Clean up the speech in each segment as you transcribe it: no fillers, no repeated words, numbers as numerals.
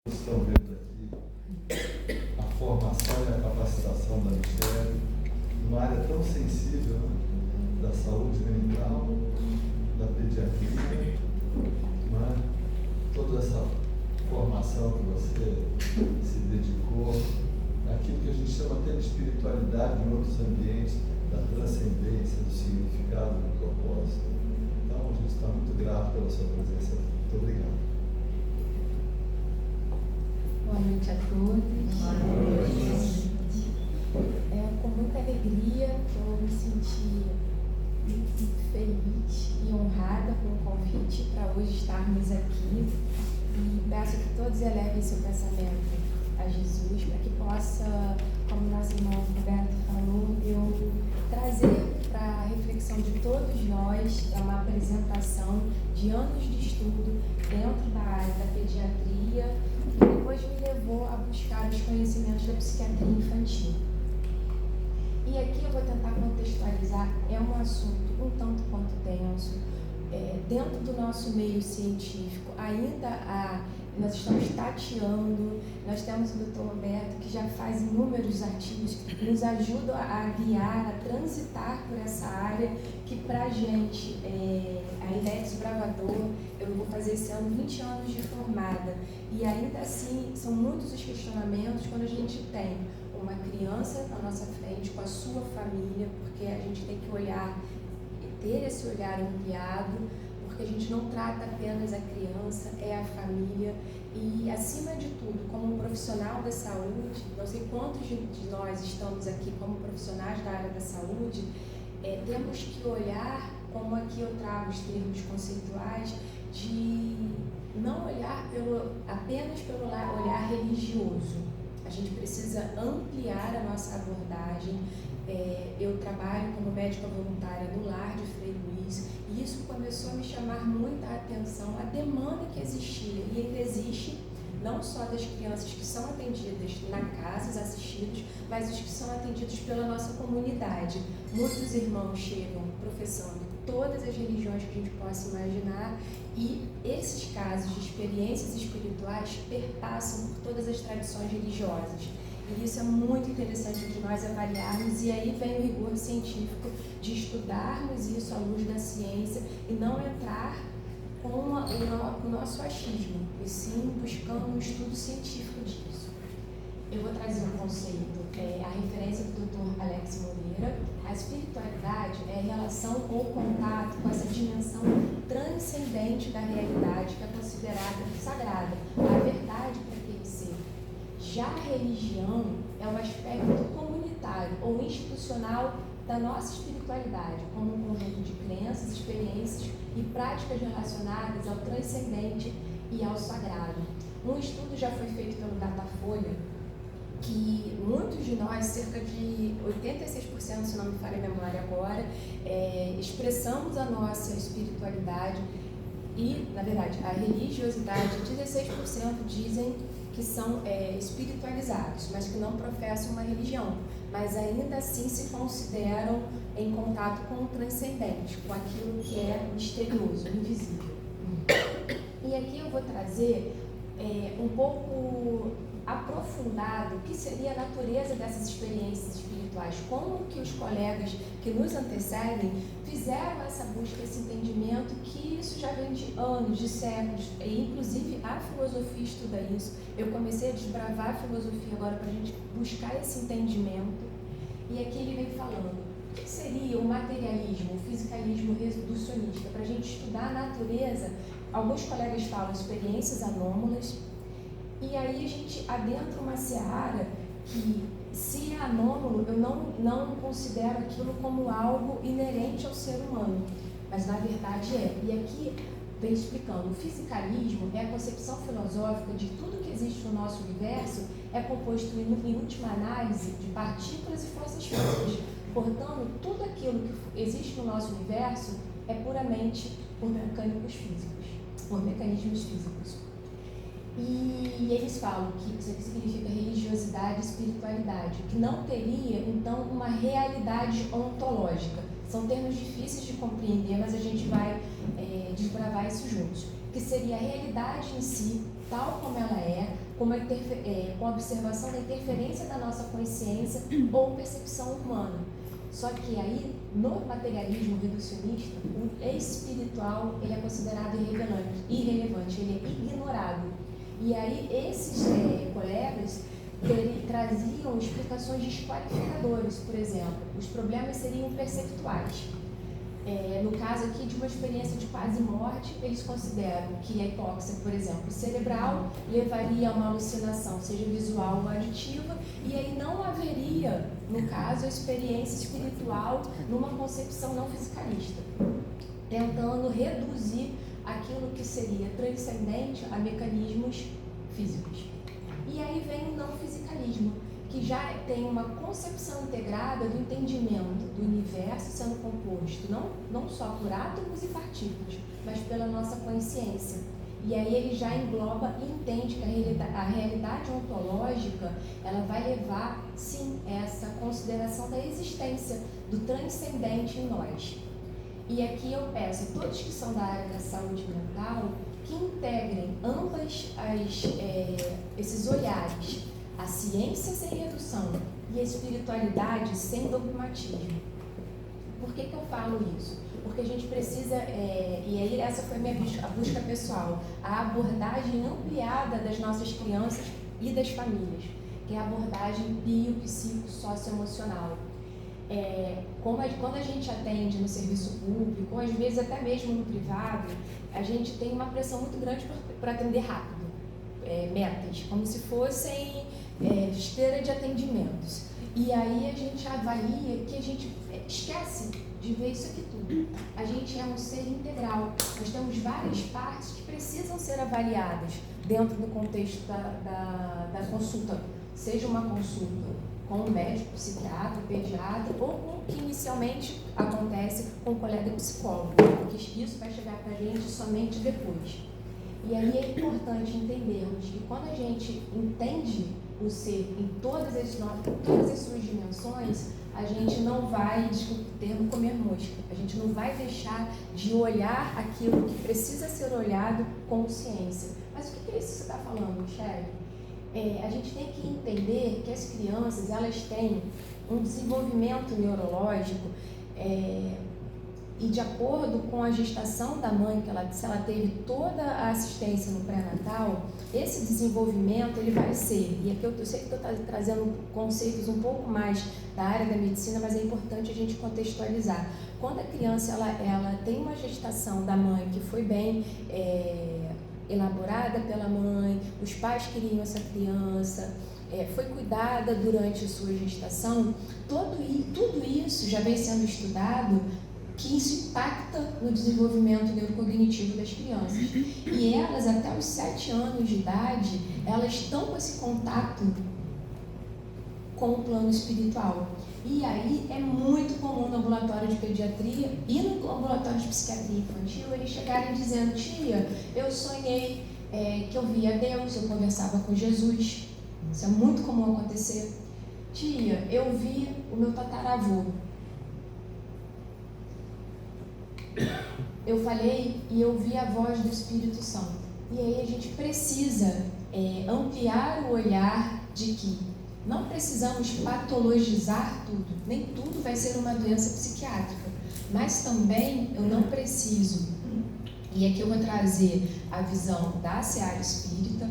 Estão vendo aqui a formação e a capacitação da Michele numa área tão sensível, né? Da saúde mental, da pediatria, né? Toda essa formação que você se dedicou, aquilo que a gente chama até de espiritualidade em outros ambientes, da transcendência, do significado, do propósito. Então, a gente está muito grato pela sua presença. Muito obrigado. Boa noite a todos. Boa noite. Com muita alegria que eu me senti feliz e honrada com o convite para hoje estarmos aqui. E peço que todos elevem seu pensamento a Jesus, para que possa, como nosso irmão Roberto falou, eu trazer para a reflexão de todos nós uma apresentação de anos de estudo dentro da área da pediatria, que depois me levou a buscar os conhecimentos da psiquiatria infantil. E aqui eu vou tentar contextualizar, é um assunto um tanto quanto denso, dentro do nosso meio científico, nós estamos tateando, nós temos o Dr. Roberto que já faz inúmeros artigos que nos ajudam a guiar, a transitar por essa área, que para a gente ainda é desbravador. Eu vou fazer esse ano 20 anos de formada e ainda assim são muitos os questionamentos quando a gente tem uma criança na nossa frente com a sua família, porque a gente tem que olhar e ter esse olhar ampliado, porque a gente não trata apenas a criança, é a família. E, acima de tudo, como um profissional da saúde, não sei quantos de nós estamos aqui como profissionais da área da saúde, temos que olhar, como aqui eu trago os termos conceituais, de não olhar apenas pelo olhar religioso. A gente precisa ampliar a nossa abordagem. Eu trabalho como médica voluntária no lar de Frei Luiz e isso começou a me chamar muita atenção, a demanda que existia e ainda existe, não só das crianças que são atendidas na casa, assistidos, mas os que são atendidos pela nossa comunidade. Muitos irmãos chegam professando todas as religiões que a gente possa imaginar e esses casos de experiências espirituais perpassam por todas as tradições religiosas. E isso é muito interessante de nós avaliarmos, e aí vem o rigor científico de estudarmos isso à luz da ciência e não entrar com o nosso achismo, e sim buscando um estudo científico disso. Eu vou trazer um conceito, a referência do Dr. Alex Moreira. A espiritualidade é a relação ou contato com essa dimensão transcendente da realidade que é considerada sagrada, a verdade para aquele ser. Já a religião é o aspecto comunitário ou institucional da nossa espiritualidade, como um conjunto de crenças, experiências e práticas relacionadas ao transcendente e ao sagrado. Um estudo já foi feito pelo Datafolha, que muitos de nós, cerca de 86%, se não me falha a memória agora, expressamos a nossa espiritualidade e, na verdade, a religiosidade, 16% dizem que são espiritualizados, mas que não professam uma religião, mas ainda assim se consideram em contato com o transcendente, com aquilo que é misterioso, invisível. E aqui eu vou trazer um pouco aprofundado o que seria a natureza dessas experiências espirituais, como que os colegas que nos antecedem fizeram essa busca, esse entendimento, que isso já vem de anos, de séculos, e inclusive a filosofia estuda isso. Eu comecei a desbravar a filosofia agora para a gente buscar esse entendimento, e aqui ele vem falando o que seria o materialismo, o fisicalismo reducionista, para a gente estudar a natureza. Alguns colegas falam experiências anômalas, e aí a gente adentra uma seara que, se é anômalo, eu não considero aquilo como algo inerente ao ser humano, mas na verdade é. E aqui vem explicando, o fisicalismo é a concepção filosófica de tudo que existe no nosso universo é composto, em última análise, de partículas e forças físicas. Portanto, tudo aquilo que existe no nosso universo é puramente por mecanismos físicos. E eles falam que isso aqui significa religiosidade e espiritualidade, que não teria, então, uma realidade ontológica. São termos difíceis de compreender, mas a gente vai desbravar isso juntos. Que seria a realidade em si, tal como ela é, com a observação da interferência da nossa consciência ou percepção humana. Só que aí, no materialismo reducionista, o espiritual ele é considerado irrelevante, ele é ignorado. E aí esses colegas traziam explicações desqualificadoras, por exemplo. Os problemas seriam perceptuais. No caso aqui de uma experiência de quase morte, eles consideram que a hipóxia, por exemplo, cerebral, levaria a uma alucinação, seja visual ou auditiva, e aí não haveria, no caso, a experiência espiritual numa concepção não fisicalista, tentando reduzir aquilo que seria transcendente a mecanismos físicos. E aí vem o não fisicalismo, que já tem uma concepção integrada do entendimento do universo sendo composto não só por átomos e partículas, mas pela nossa consciência. E aí ele já engloba e entende que a realidade ontológica ela vai levar, sim, essa consideração da existência do transcendente em nós. E aqui eu peço a todos que são da área da saúde mental que integrem esses olhares, a ciência sem redução e a espiritualidade sem dogmatismo. Por que eu falo isso? Porque a gente precisa, e aí essa foi a busca pessoal, a abordagem ampliada das nossas crianças e das famílias, que é a abordagem biopsico-socioemocional. Quando a gente atende no serviço público, ou às vezes até mesmo no privado, a gente tem uma pressão muito grande para atender rápido, metas, como se fossem esteira de atendimentos. E aí a gente avalia que a gente esquece de ver isso aqui tudo. A gente é um ser integral. Nós temos várias partes que precisam ser avaliadas dentro do contexto da consulta, seja uma consulta com um médico, psiquiatra, pediatra, ou com o que inicialmente acontece com o colega psicólogo, porque isso vai chegar para a gente somente depois. E aí é importante entendermos que quando a gente entende o ser em todas as suas dimensões, a gente não vai, desculpa o termo, comer mosca. A gente não vai deixar de olhar aquilo que precisa ser olhado com ciência. Mas o que é isso que você está falando, Michele? A gente tem que entender que as crianças, elas têm um desenvolvimento neurológico e de acordo com a gestação da mãe, se ela teve toda a assistência no pré-natal, esse desenvolvimento ele vai ser, e aqui eu sei que eu estou trazendo conceitos um pouco mais da área da medicina, mas é importante a gente contextualizar. Quando a criança ela tem uma gestação da mãe que foi bem elaborada pela mãe, os pais queriam essa criança, foi cuidada durante a sua gestação, tudo isso já vem sendo estudado, que isso impacta no desenvolvimento neurocognitivo das crianças. E elas, até os 7 anos de idade, elas estão com esse contato com o plano espiritual. E aí é muito comum no ambulatório de pediatria e no ambulatório de psiquiatria infantil eles chegarem dizendo: tia, eu sonhei que eu via Deus, eu conversava com Jesus. Isso é muito comum acontecer. Tia, eu vi o meu tataravô. Eu falei e eu vi a voz do Espírito Santo. E aí a gente precisa ampliar o olhar de que não precisamos patologizar tudo, nem tudo vai ser uma doença psiquiátrica, mas também eu não preciso, e aqui eu vou trazer a visão da seara espírita,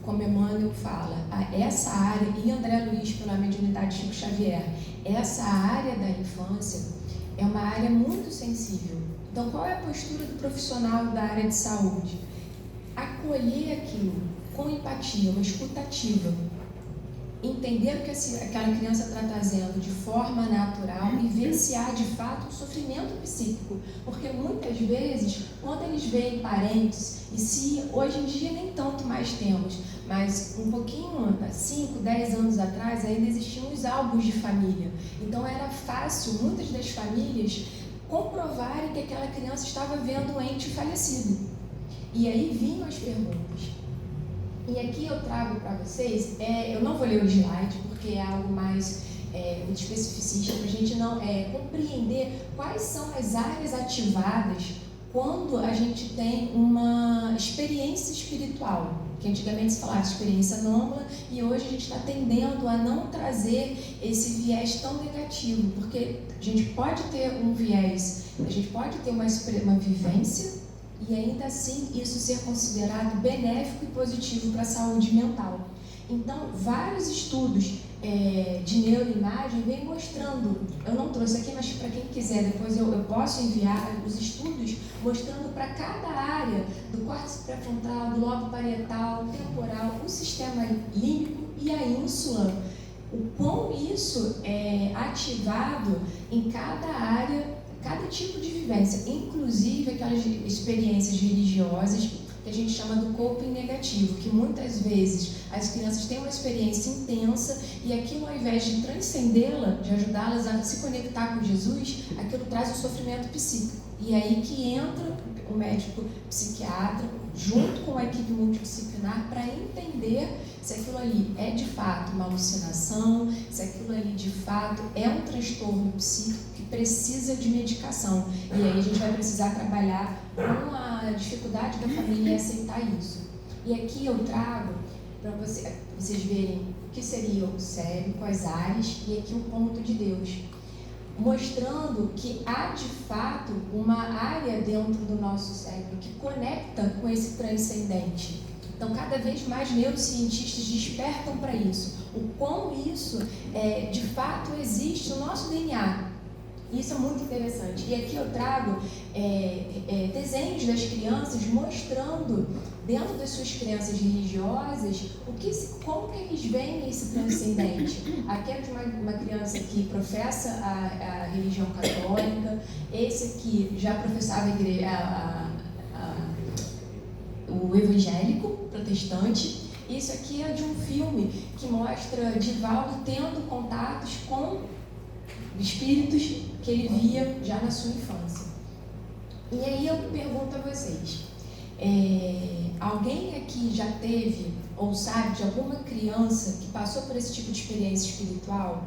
como Emmanuel fala, essa área, e André Luiz pela mediunidade Chico Xavier, essa área da infância é uma área muito sensível. Então, qual é a postura do profissional da área de saúde? Acolher aquilo com empatia, uma escutativa. Entender o que aquela criança está trazendo de forma natural e ver se há de fato um sofrimento psíquico. Porque muitas vezes, quando eles veem parentes, e se hoje em dia nem tanto mais temos, mas um pouquinho, 5, 10 anos atrás, ainda existiam os álbuns de família. Então era fácil, muitas das famílias, comprovarem que aquela criança estava vendo um ente falecido. E aí vinham as perguntas. E aqui eu trago para vocês, eu não vou ler o slide, porque é algo mais muito especificista, para a gente não compreender quais são as áreas ativadas quando a gente tem uma experiência espiritual, Porque antigamente se falava de experiência anômala e hoje a gente está tendendo a não trazer esse viés tão negativo, porque a gente pode ter um viés, a gente pode ter uma vivência e ainda assim isso ser considerado benéfico e positivo para a saúde mental. Então, vários estudos de neuroimagem vêm mostrando, eu não trouxe aqui, mas para quem quiser, depois eu posso enviar os estudos mostrando para cada área do córtex pré-frontal, do lobo parietal, temporal, o sistema límbico e a ínsula, o quão isso é ativado em cada área, cada tipo de vivência, inclusive aquelas experiências religiosas que a gente chama do coping negativo, que muitas vezes as crianças têm uma experiência intensa e aquilo, ao invés de transcendê-la, de ajudá-las a se conectar com Jesus, aquilo traz um sofrimento psíquico. E é aí que entra o médico psiquiatra, junto com a equipe multidisciplinar, para entender se aquilo ali é de fato uma alucinação, se aquilo ali de fato é um transtorno psíquico que precisa de medicação. E aí a gente vai precisar trabalhar com a dificuldade da família em aceitar isso. E aqui eu trago para vocês verem o que seria o cérebro, as áreas, e aqui o ponto de Deus, mostrando que há de fato uma área dentro do nosso cérebro que conecta com esse transcendente. Então, cada vez mais neurocientistas despertam para isso, o quão isso de fato existe no nosso DNA. Isso é muito interessante. E aqui eu trago desenhos das crianças mostrando, dentro das suas crenças religiosas, como que eles veem esse transcendente. Aqui é de uma criança que professa a religião católica, esse aqui já professava o evangélico protestante. Isso aqui é de um filme que mostra Divaldo tendo contatos com espíritos que ele via já na sua infância. E aí eu pergunto a vocês, alguém aqui já teve ou sabe de alguma criança que passou por esse tipo de experiência espiritual?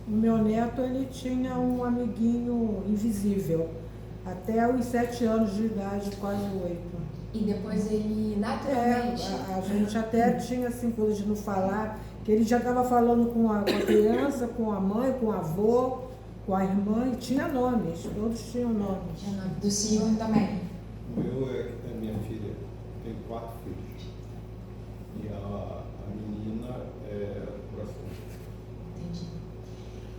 O meu neto, ele tinha um amiguinho invisível, até os 7 anos de idade, quase 8. E depois ele naturalmente... A gente até tinha assim, coisa de não falar, que ele já estava falando com a criança, com a mãe, com o avô, com a irmã, e tinha nomes, todos tinham nomes. Do senhor também? O meu a minha filha tem 4 filhos. E a menina é próxima. Entendi.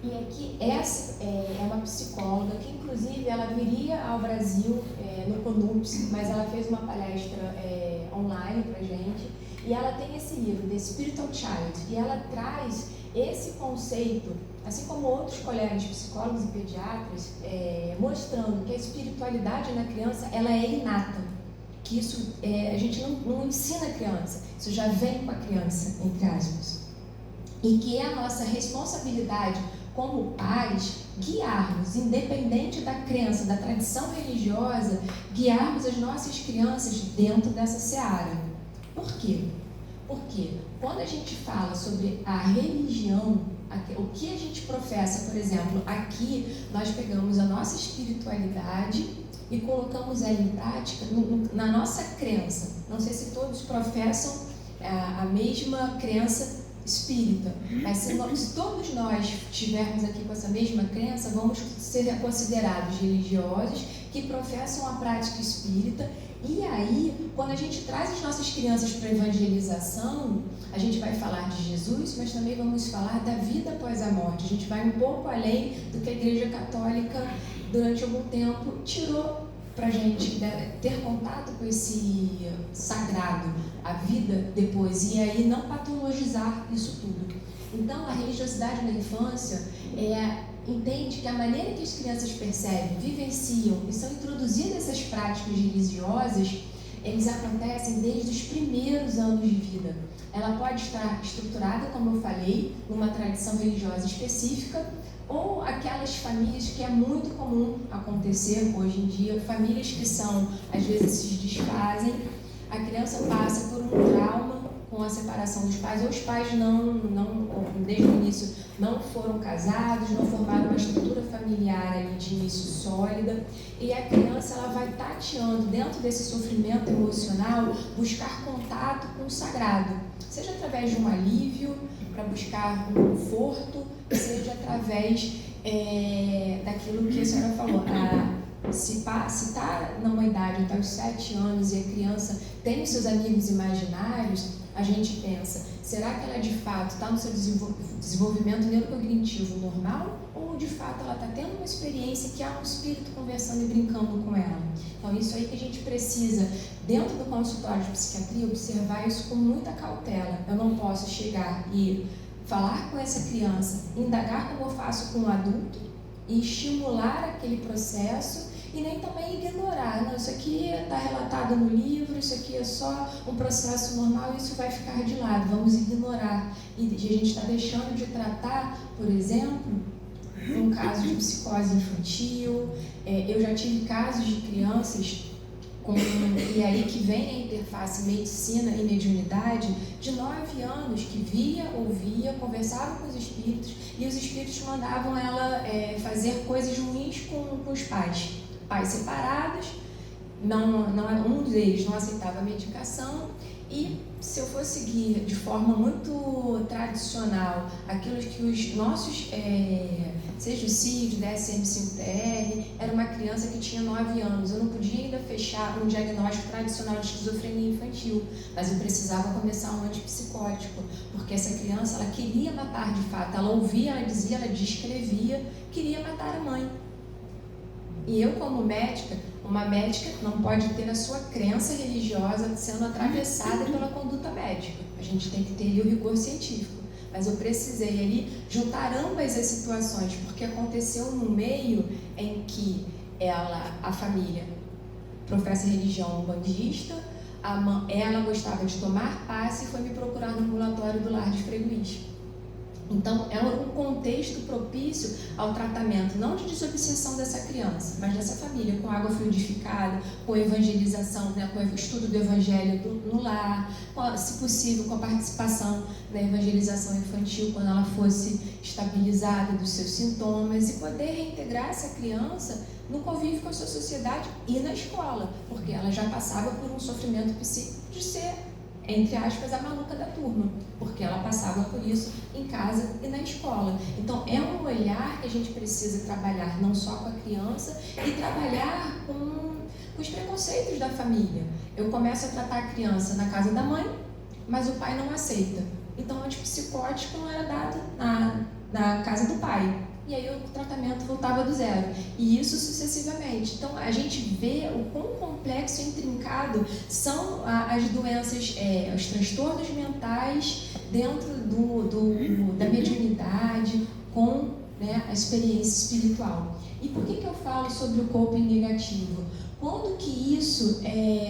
E aqui, essa é uma psicóloga que, inclusive, ela viria ao Brasil no CONUPS, mas ela fez uma palestra online pra gente. E ela tem esse livro, The Spiritual Child, e ela traz esse conceito, assim como outros colegas psicólogos e pediatras, mostrando que a espiritualidade na criança ela é inata, que isso a gente não ensina a criança, isso já vem com a criança, entre aspas, e que é a nossa responsabilidade como pais guiarmos, independente da crença, da tradição religiosa, guiarmos as nossas crianças dentro dessa seara. Por quê? Porque quando a gente fala sobre a religião, o que a gente professa, por exemplo, aqui nós pegamos a nossa espiritualidade e colocamos ela em prática na nossa crença. Não sei se todos professam a mesma crença espírita, mas se todos nós estivermos aqui com essa mesma crença, vamos ser considerados religiosos que professam a prática espírita. E aí, quando a gente traz as nossas crianças para a evangelização, a gente vai falar de Jesus, mas também vamos falar da vida após a morte. A gente vai um pouco além do que a Igreja Católica, durante algum tempo, tirou para a gente ter contato com esse sagrado, a vida depois, e aí não patologizar isso tudo. Então, a religiosidade na infância entende que a maneira que as crianças percebem, vivenciam e são introduzidas essas práticas religiosas, eles acontecem desde os primeiros anos de vida. Ela pode estar estruturada, como eu falei, numa tradição religiosa específica, ou aquelas famílias que é muito comum acontecer hoje em dia, famílias que às vezes se desfazem, a criança passa por um trauma com a separação dos pais, ou os pais não desde o início não foram casados, não formaram uma estrutura familiar ali de início sólida, e a criança ela vai tateando dentro desse sofrimento emocional, buscar contato com o sagrado, seja através de um alívio, para buscar um conforto, seja através daquilo que a senhora falou, se está numa idade até os 7 anos e a criança tem os seus amigos imaginários, a gente pensa, será que ela de fato está no seu desenvolvimento neurocognitivo normal ou de fato ela está tendo uma experiência que há um espírito conversando e brincando com ela? Então isso aí que a gente precisa, dentro do consultório de psiquiatria, observar isso com muita cautela. Eu não posso chegar e falar com essa criança, indagar como eu faço com um adulto e estimular aquele processo e nem também ignorar, não, isso aqui está relatado no livro, isso aqui é só um processo normal, isso vai ficar de lado, vamos ignorar. E a gente está deixando de tratar, por exemplo, um caso de psicose infantil. Eu já tive casos de crianças e aí que vem a interface medicina e mediunidade, de 9 anos, que via, ouvia, conversava com os espíritos e os espíritos mandavam ela fazer coisas ruins com os pais separados, um deles não aceitava a medicação, e se eu for seguir de forma muito tradicional aquilo que os nossos, seja o CID, DSM-5-TR, era uma criança que tinha 9 anos, eu não podia ainda fechar um diagnóstico tradicional de esquizofrenia infantil, mas eu precisava começar um antipsicótico, porque essa criança ela queria matar de fato, ela ouvia, ela dizia, ela descrevia, queria matar a mãe. E eu, como médica, uma médica não pode ter a sua crença religiosa sendo atravessada pela conduta médica. A gente tem que ter ali o rigor científico. Mas eu precisei ali juntar ambas as situações, porque aconteceu no meio em que a família professa religião umbandista, ela gostava de tomar passe e foi me procurar no ambulatório do Lar de Frei Luís. Então, é um contexto propício ao tratamento, não de desobsessão dessa criança, mas dessa família, com água fluidificada, com evangelização, né, com o estudo do evangelho no lar, se possível, com a participação na evangelização infantil, quando ela fosse estabilizada dos seus sintomas, e poder reintegrar essa criança no convívio com a sua sociedade e na escola, porque ela já passava por um sofrimento psíquico de ser, entre aspas, a maluca da turma, porque ela passava por isso em casa e na escola. Então, é um olhar que a gente precisa trabalhar não só com a criança e trabalhar com os preconceitos da família. Eu começo a tratar a criança na casa da mãe, mas o pai não aceita. Então, o antipsicótico não era dado na casa do pai. E aí o tratamento voltava do zero. E isso sucessivamente. Então, a gente vê o quão complexo e intrincado são as doenças, os transtornos mentais dentro da mediunidade com, né, a experiência espiritual. E por que eu falo sobre o coping negativo? Quando que isso,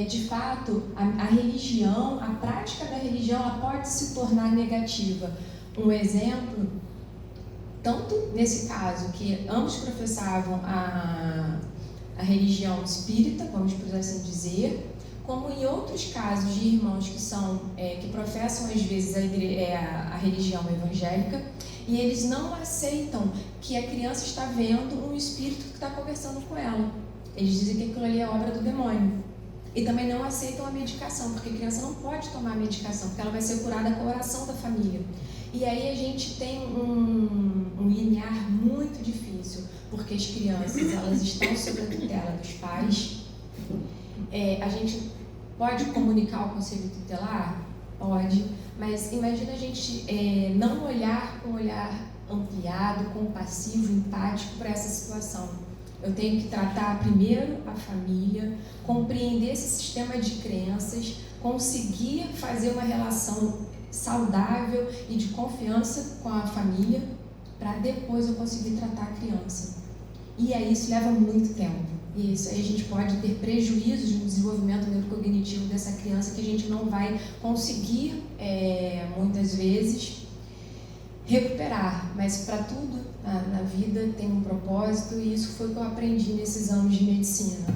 de fato, a religião, a prática da religião, ela pode se tornar negativa? Um exemplo, tanto nesse caso que ambos professavam a religião espírita, vamos por assim dizer, como em outros casos de irmãos que professam às vezes a religião evangélica, e eles não aceitam que a criança está vendo um espírito que está conversando com ela. Eles dizem que aquilo ali é obra do demônio. E também não aceitam a medicação, porque a criança não pode tomar a medicação, porque ela vai ser curada com a oração da família. E aí a gente tem um linear muito difícil, porque as crianças, elas estão sob a tutela dos pais. A gente pode comunicar o conselho tutelar? Pode, mas imagina a gente não olhar com um olhar ampliado, compassivo, empático para essa situação. Eu tenho que tratar primeiro a família, compreender esse sistema de crenças, conseguir fazer uma relação saudável e de confiança com a família, para depois eu conseguir tratar a criança. E aí isso leva muito tempo. E isso aí a gente pode ter prejuízos no desenvolvimento neurocognitivo dessa criança que a gente não vai conseguir, muitas vezes, recuperar. Mas para tudo na vida tem um propósito, e isso foi o que eu aprendi nesses anos de medicina.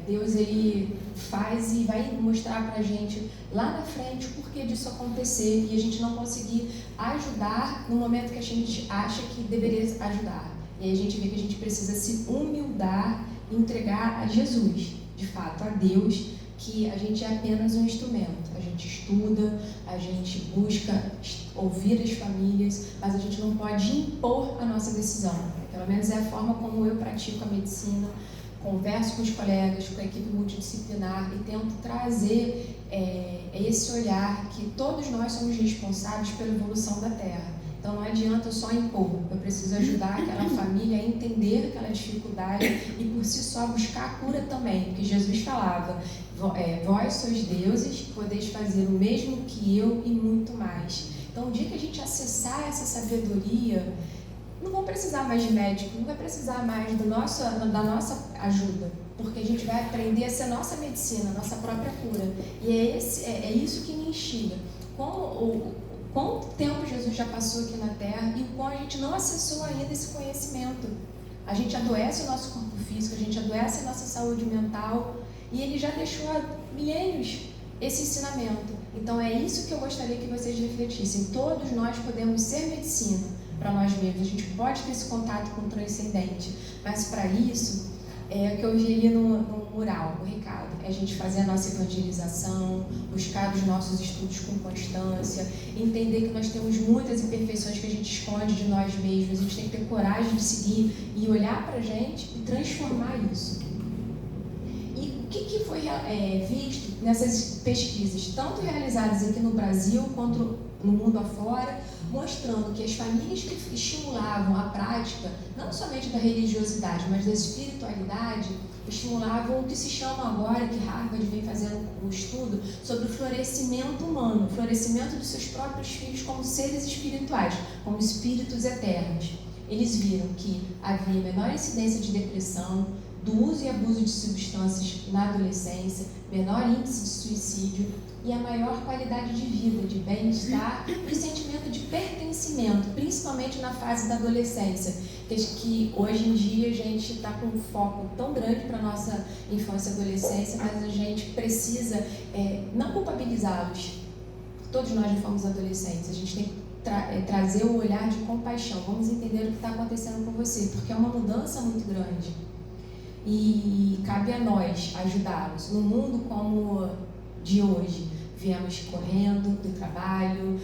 Deus ele faz e vai mostrar pra gente lá na frente o porquê disso acontecer e a gente não conseguir ajudar no momento que a gente acha que deveria ajudar. E aí a gente vê que a gente precisa se humildar e entregar a Jesus, de fato, a Deus, que a gente é apenas um instrumento. A gente estuda, a gente busca ouvir as famílias, mas a gente não pode impor a nossa decisão. Pelo menos é a forma como eu pratico a medicina, converso com os colegas, com a equipe multidisciplinar e tento trazer esse olhar que todos nós somos responsáveis pela evolução da Terra. Então não adianta eu só impor, eu preciso ajudar aquela família a entender aquela dificuldade e por si só buscar a cura também, porque Jesus falava, vós sois deuses, podeis fazer o mesmo que eu e muito mais. Então o dia que a gente acessar essa sabedoria, não vão precisar mais de médico, não vai precisar mais da nossa ajuda, porque a gente vai aprender a ser nossa medicina, nossa própria cura. E é isso que me instiga. Quanto tempo Jesus já passou aqui na Terra e o quão a gente não acessou ainda esse conhecimento. A gente adoece o nosso corpo físico, a gente adoece a nossa saúde mental e ele já deixou há milênios esse ensinamento. Então é isso que eu gostaria que vocês refletissem. Todos nós podemos ser medicina para nós mesmos, a gente pode ter esse contato com o transcendente, mas para isso, o que eu vi ali no mural, o recado, é a gente fazer a nossa evangelização, buscar os nossos estudos com constância, entender que nós temos muitas imperfeições que a gente esconde de nós mesmos, a gente tem que ter coragem de seguir e olhar para a gente e transformar isso. E o que foi visto nessas pesquisas, tanto realizadas aqui no Brasil quanto no mundo afora, mostrando que as famílias que estimulavam a prática, não somente da religiosidade, mas da espiritualidade, estimulavam o que se chama agora, que Harvard vem fazendo um estudo, sobre o florescimento humano, o florescimento dos seus próprios filhos como seres espirituais, como espíritos eternos. Eles viram que havia menor incidência de depressão, do uso e abuso de substâncias na adolescência, menor índice de suicídio e a maior qualidade de vida, de bem-estar e sentimento de pertencimento, principalmente na fase da adolescência, que hoje em dia a gente está com um foco tão grande para a nossa infância e adolescência, mas a gente precisa não culpabilizá-los. Todos nós já fomos adolescentes, a gente tem que trazer o olhar de compaixão, vamos entender o que está acontecendo com você, porque é uma mudança muito grande. E cabe a nós ajudá-los. No mundo como de hoje, viemos correndo do trabalho,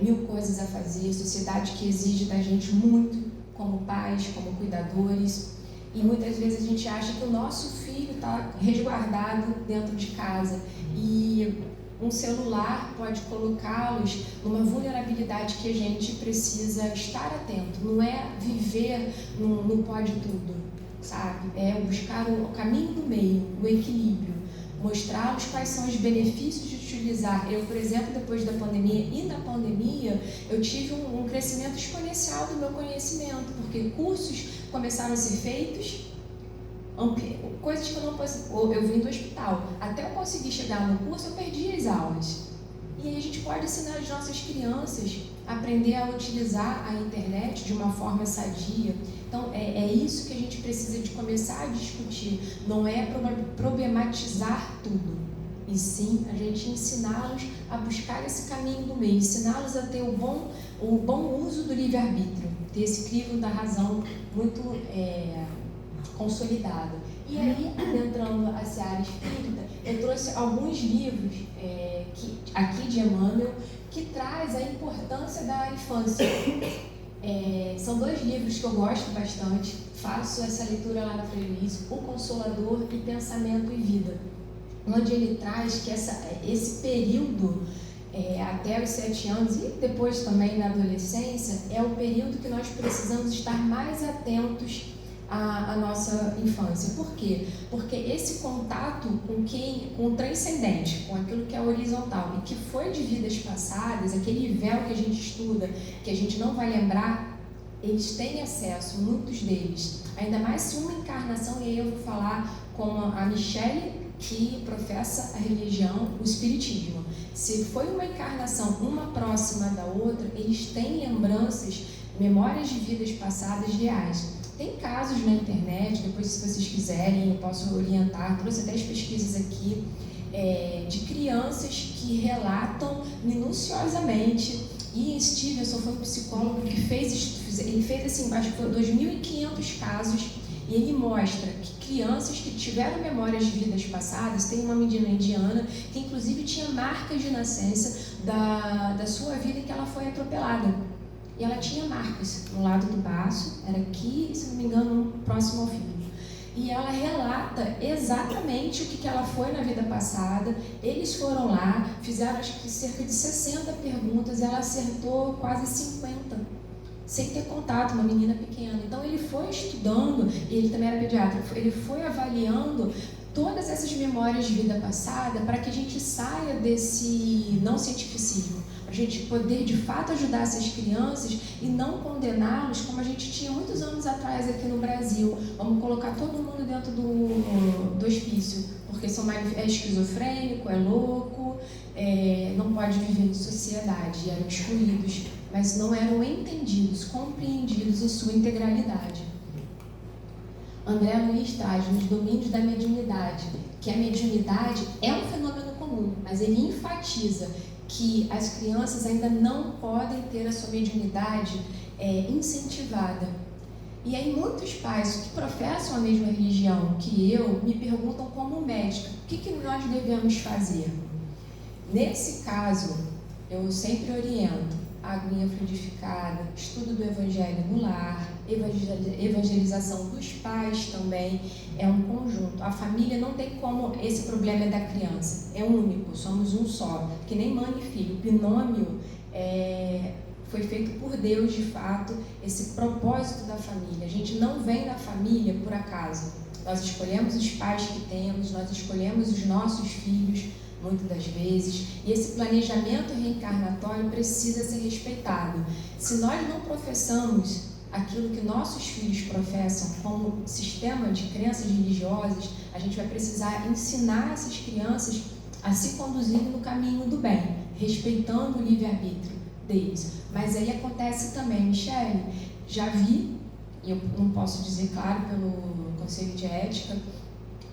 mil coisas a fazer, sociedade que exige da gente muito, como pais, como cuidadores, e muitas vezes a gente acha que o nosso filho está resguardado dentro de casa e um celular pode colocá-los numa vulnerabilidade que a gente precisa estar atento. Não é viver no pode tudo, sabe? É buscar o caminho do meio, o equilíbrio, mostrá-los quais são os benefícios de utilizar. Eu, por exemplo, depois da pandemia e na pandemia, eu tive um crescimento exponencial do meu conhecimento, porque cursos começaram a ser feitos, coisas que eu não posso. Eu vim do hospital, até eu conseguir chegar no curso, eu perdi as aulas. E aí a gente pode ensinar as nossas crianças a aprender a utilizar a internet de uma forma sadia. Então, é isso que a gente precisa de começar a discutir. Não é problematizar tudo, e sim a gente ensiná-los a buscar esse caminho do meio, ensiná-los a ter o bom uso do livre-arbítrio, ter esse crivo da razão muito consolidado. E aí, adentrando a seara espírita, eu trouxe alguns livros aqui de Emmanuel que traz a importância da infância. São 2 livros que eu gosto bastante, faço essa leitura lá na Frei Luís, O Consolador e Pensamento e Vida, onde ele traz que esse período até os 7 anos e depois também na adolescência é o período que nós precisamos estar mais atentos à nossa infância. Por quê? Porque esse contato com o transcendente, com aquilo que é horizontal e que foi de vidas passadas, aquele véu que a gente estuda, que a gente não vai lembrar, eles têm acesso, muitos deles, ainda mais se uma encarnação, e aí eu vou falar com a Michele, que professa a religião, o espiritismo. Se foi uma encarnação, uma próxima da outra, eles têm lembranças, memórias de vidas passadas reais. Tem casos na internet, depois se vocês quiserem eu posso orientar, trouxe até as pesquisas aqui, de crianças que relatam minuciosamente, e Stevenson foi um psicólogo que ele fez assim, acho que foi 2.500 casos, e ele mostra que crianças que tiveram memórias de vidas passadas, tem uma menina indiana que inclusive tinha marcas de nascença da sua vida em que ela foi atropelada. E ela tinha marcas no lado do baço, era aqui, se não me engano, próximo ao fígado. E ela relata exatamente o que ela foi na vida passada. Eles foram lá, fizeram acho que cerca de 60 perguntas, ela acertou quase 50, sem ter contato, uma menina pequena. Então ele foi estudando, e ele também era pediatra, ele foi avaliando todas essas memórias de vida passada para que a gente saia desse não cientificismo, para a gente poder de fato ajudar essas crianças e não condená-los como a gente tinha muitos anos atrás aqui no Brasil. Vamos colocar todo mundo dentro do hospício, porque é esquizofrênico, é louco, não pode viver em sociedade, eram excluídos, mas não eram entendidos, compreendidos em sua integralidade. André Luiz traz nos domínios da mediunidade, que a mediunidade é um fenômeno comum, mas ele enfatiza que as crianças ainda não podem ter a sua mediunidade incentivada. E aí muitos pais que professam a mesma religião que eu me perguntam como médico, o que nós devemos fazer? Nesse caso, eu sempre oriento aguinha fluidificada, estudo do evangelho no lar, evangelização dos pais também, é um conjunto. A família não tem como, esse problema é da criança, é único, somos um só, que nem mãe e filho. O binômio foi feito por Deus de fato, esse propósito da família. A gente não vem da família por acaso, nós escolhemos os pais que temos, nós escolhemos os nossos filhos, muitas das vezes, e esse planejamento reencarnatório precisa ser respeitado. Se nós não professamos aquilo que nossos filhos professam como sistema de crenças religiosas, a gente vai precisar ensinar essas crianças a se conduzirem no caminho do bem, respeitando o livre-arbítrio deles. Mas aí acontece também, Michele, já vi, e eu não posso dizer, claro, pelo Conselho de Ética,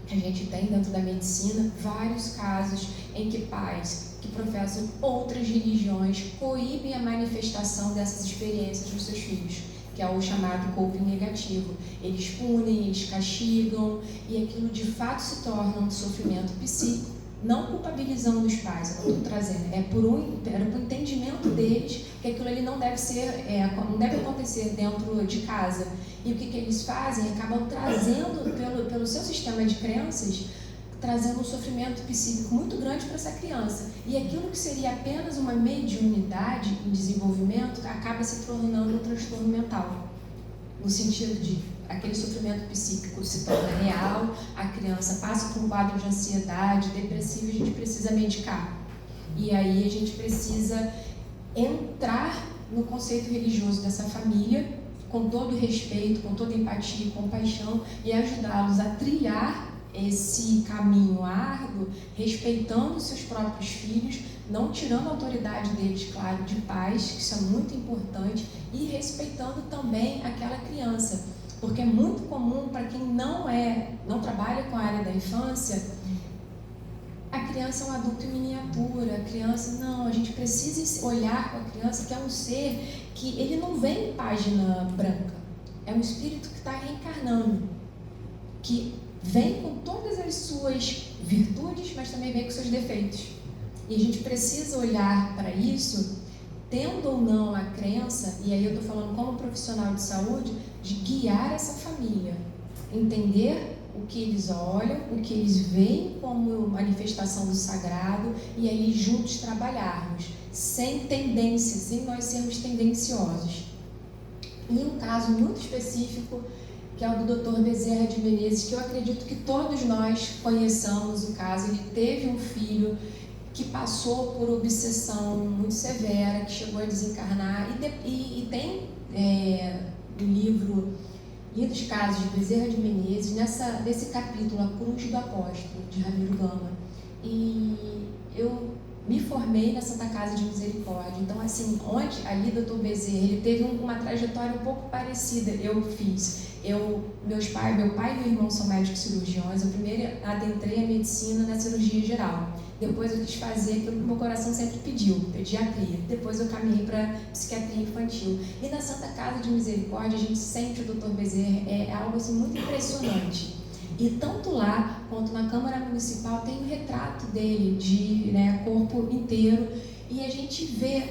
que a gente tem dentro da medicina, vários casos em que pais que professam outras religiões coíbem a manifestação dessas experiências dos seus filhos, que é o chamado coping negativo. Eles punem, eles castigam, e aquilo de fato se torna um sofrimento psíquico, não culpabilizando os pais, eu estou trazendo, era por um entendimento deles que aquilo ali não deve acontecer dentro de casa. E o que eles fazem? Acabam trazendo, pelo seu sistema de crenças, trazendo um sofrimento psíquico muito grande para essa criança. E aquilo que seria apenas uma mediunidade em desenvolvimento acaba se tornando um transtorno mental, no sentido de aquele sofrimento psíquico se torna real, a criança passa por um quadro de ansiedade, depressivo, e a gente precisa medicar. E aí a gente precisa entrar no conceito religioso dessa família, com todo respeito, com toda empatia e compaixão, e ajudá-los a trilhar esse caminho árduo, respeitando seus próprios filhos, não tirando a autoridade deles, claro, de pais, que isso é muito importante, e respeitando também aquela criança, porque é muito comum para quem não trabalha com a área da infância, a criança é um adulto em miniatura, a criança, não, a gente precisa olhar para a criança, que é um ser que ele não vem em página branca, é um espírito que está reencarnando, que vem com todas as suas virtudes, mas também vem com seus defeitos. E a gente precisa olhar para isso, tendo ou não a crença, e aí eu estou falando como profissional de saúde, de guiar essa família, entender o que eles olham, o que eles veem como manifestação do sagrado, e aí juntos trabalharmos, sem tendências, sem nós sermos tendenciosos. E um caso muito específico, que é o do Dr. Bezerra de Menezes, que eu acredito que todos nós conheçamos o caso. Ele teve um filho que passou por obsessão muito severa, que chegou a desencarnar, e tem no livro Lindos Casos de Bezerra de Menezes, nesse capítulo, A Cruz do Apóstolo, de Ramiro Gama. E eu me formei na Santa Casa de Misericórdia. Então, assim, onde ali Dr. Bezerra, ele teve uma trajetória um pouco parecida. Meu pai e meu irmão são médicos cirurgiões. Eu primeiro adentrei a medicina na cirurgia geral. Depois eu quis fazer aquilo que meu coração sempre pediu, pediatria. Depois eu caminhei para psiquiatria infantil. E na Santa Casa de Misericórdia, a gente sente o Dr. Bezerra, é algo assim muito impressionante. E tanto lá quanto na Câmara Municipal tem um retrato dele de corpo inteiro. E a gente vê,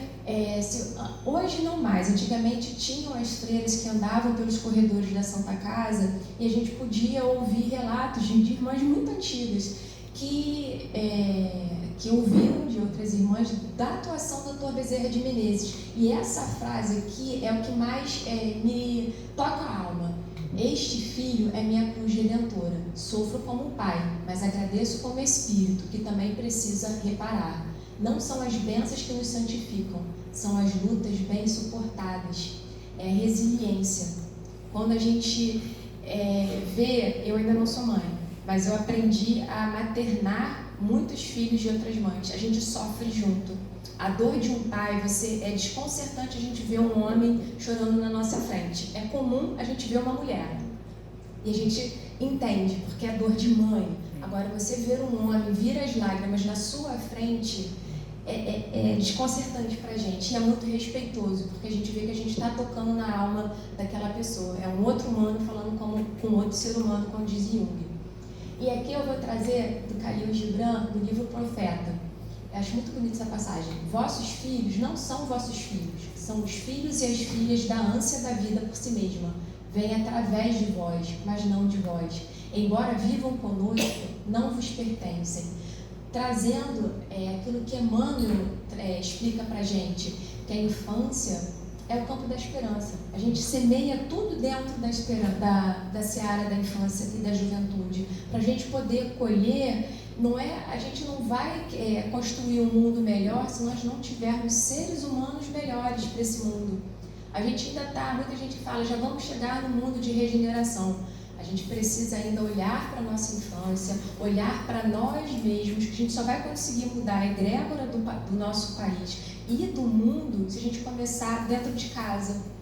hoje não mais, antigamente tinham as freiras que andavam pelos corredores da Santa Casa e a gente podia ouvir relatos de irmãs muito antigas que ouviram de outras irmãs da atuação do Dr. Bezerra de Menezes. E essa frase aqui é o que mais me toca a alma. Este filho é minha cruz redentora. Sofro como pai, mas agradeço como espírito, que também precisa reparar. Não são as bênçãos que nos santificam, são as lutas bem suportadas. É a resiliência. Quando a gente vê, eu ainda não sou mãe, mas eu aprendi a maternar muitos filhos de outras mães. A gente sofre junto. A dor de um pai, é desconcertante a gente ver um homem chorando na nossa frente. É comum a gente ver uma mulher. E a gente entende, porque é dor de mãe. Agora, você ver um homem vir as lágrimas na sua frente é desconcertante pra gente. E é muito respeitoso, porque a gente vê que a gente está tocando na alma daquela pessoa. É um outro humano falando com outro ser humano, como diz Jung. E aqui eu vou trazer do Khalil Gibran, do livro Profeta. Eu acho muito bonita essa passagem. Vossos filhos não são vossos filhos, são os filhos e as filhas da ânsia da vida por si mesma. Vêm através de vós, mas não de vós. Embora vivam conosco, não vos pertencem. Trazendo aquilo que Emmanuel explica pra gente, que a infância é o campo da esperança. A gente semeia tudo dentro da seara da infância e da juventude, para a gente poder colher. A gente não vai construir um mundo melhor se nós não tivermos seres humanos melhores para esse mundo. A gente ainda muita gente fala, já vamos chegar no mundo de regeneração. A gente precisa ainda olhar para a nossa infância, olhar para nós mesmos, que a gente só vai conseguir mudar a egrégora do nosso país e do mundo se a gente começar dentro de casa.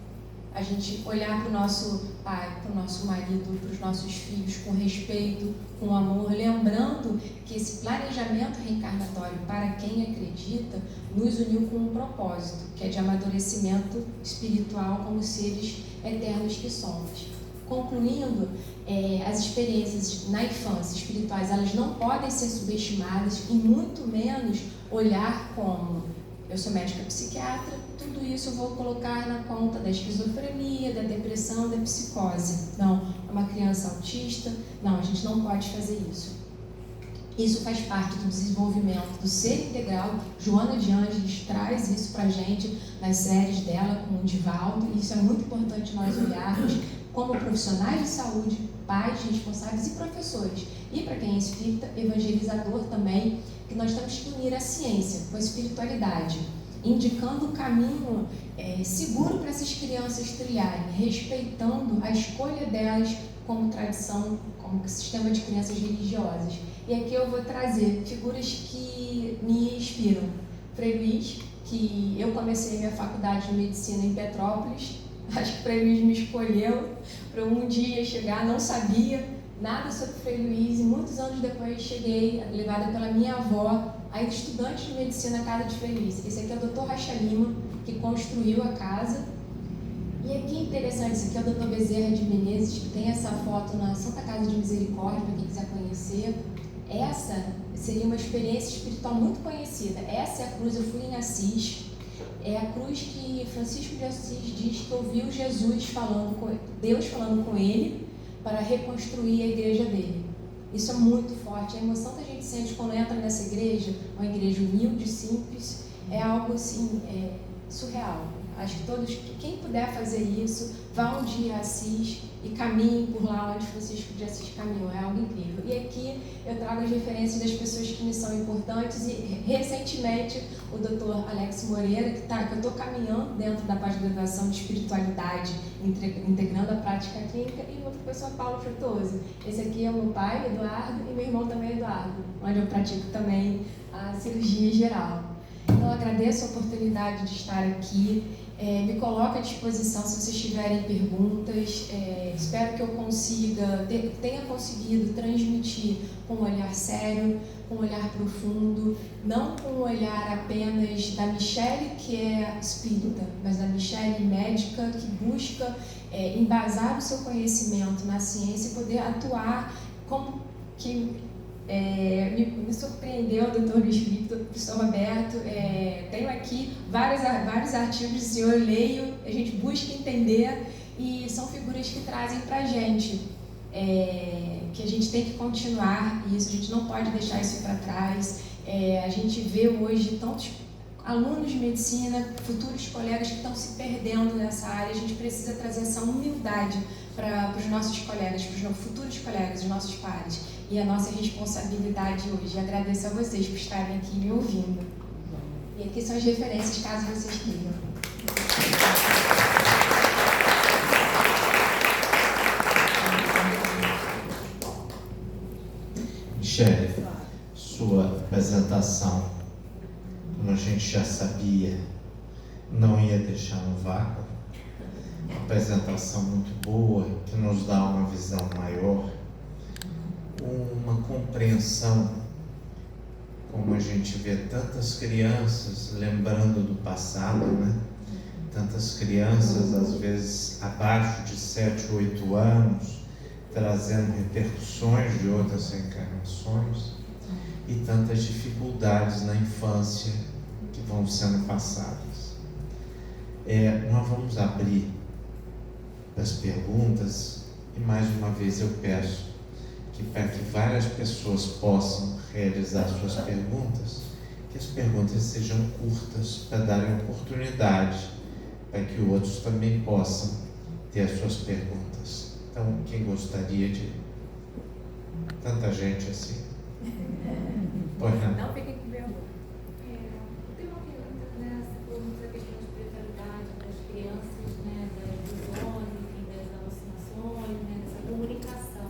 A gente olhar para o nosso pai, para o nosso marido, para os nossos filhos com respeito, com amor, lembrando que esse planejamento reencarnatório, para quem acredita, nos uniu com um propósito, que é de amadurecimento espiritual como seres eternos que somos. Concluindo, as experiências na infância espirituais, elas não podem ser subestimadas e muito menos olhar como eu sou médica psiquiatra, tudo isso eu vou colocar na conta da esquizofrenia, da depressão, da psicose. Não, é uma criança autista, não, a gente não pode fazer isso. Isso faz parte do desenvolvimento do ser integral. Joana de Ângeles traz isso pra gente nas séries dela com o Divaldo, e isso é muito importante nós olharmos como profissionais de saúde, pais responsáveis e professores. E para quem é espírita, evangelizador também, que nós temos que unir a ciência com a espiritualidade, indicando o caminho seguro para essas crianças trilharem, respeitando a escolha delas como tradição, como sistema de crenças religiosas. E aqui eu vou trazer figuras que me inspiram. Frei Luiz, que eu comecei minha faculdade de medicina em Petrópolis, acho que Frei Luiz me escolheu para um dia chegar, não sabia nada sobre Frei Luiz, e muitos anos depois cheguei, levada pela minha avó, ainda estudante de medicina na casa de Frei Luiz. Esse aqui é o Dr. Racha Lima, que construiu a casa. E aqui é interessante, esse aqui é o Dr. Bezerra de Menezes, que tem essa foto na Santa Casa de Misericórdia, para quem quiser conhecer. Essa seria uma experiência espiritual muito conhecida. Essa é a cruz, eu fui em Assis. É a cruz que Francisco de Assis diz que ouviu Deus falando com ele para reconstruir a igreja dele. Isso é muito forte. A emoção que a gente sente quando entra nessa igreja, uma igreja humilde, simples, é algo assim, surreal. Acho que quem puder fazer isso, vá um dia a Assis e caminhe por lá onde Francisco de Assis caminhou. É algo incrível. E aqui eu trago as referências das pessoas que me são importantes, e recentemente o Dr. Alex Moreira, que eu estou caminhando dentro da pós-graduação de espiritualidade, integrando a prática clínica, e o professor Paulo Frutuoso. Esse aqui é o meu pai, Eduardo, e meu irmão também, Eduardo, onde eu pratico também a cirurgia geral. Então, agradeço a oportunidade de estar aqui. Me coloco à disposição se vocês tiverem perguntas. Espero que eu tenha conseguido transmitir com um olhar sério, com um olhar profundo, não com um olhar apenas da Michele, que é espírita, mas da Michele médica, que busca embasar o seu conhecimento na ciência e poder atuar como que me surpreendeu, doutor Luiz Felipe, professor Roberto. Tenho aqui vários artigos do senhor, eu leio, a gente busca entender, e são figuras que trazem para a gente que a gente tem que continuar isso, a gente não pode deixar isso para trás. A gente vê hoje tantos alunos de medicina, futuros colegas que estão se perdendo nessa área. A gente precisa trazer essa humildade para os nossos colegas, para os futuros colegas, os nossos pares. E a nossa responsabilidade hoje. Agradeço a vocês por estarem aqui me ouvindo. E aqui são as referências, caso vocês queiram. Michele, sua apresentação, como a gente já sabia, não ia deixar no vácuo. Uma apresentação muito boa, que nos dá uma visão maior, uma compreensão, como a gente vê tantas crianças lembrando do passado, né? Tantas crianças, às vezes abaixo de 7, 8 anos, trazendo repercussões de outras reencarnações, e tantas dificuldades na infância que vão sendo passadas. Nós vamos abrir as perguntas, e mais uma vez eu peço que, para que várias pessoas possam realizar suas perguntas, que as perguntas sejam curtas, para darem oportunidade para que outros também possam ter as suas perguntas. Então, quem gostaria de... Tanta gente assim. Pode não. Não fiquem com vergonha. Tem uma pergunta, né? Você falou muito da questão de espiritualidade das crianças, né? Das visões, enfim, das alucinações, né? Dessa comunicação.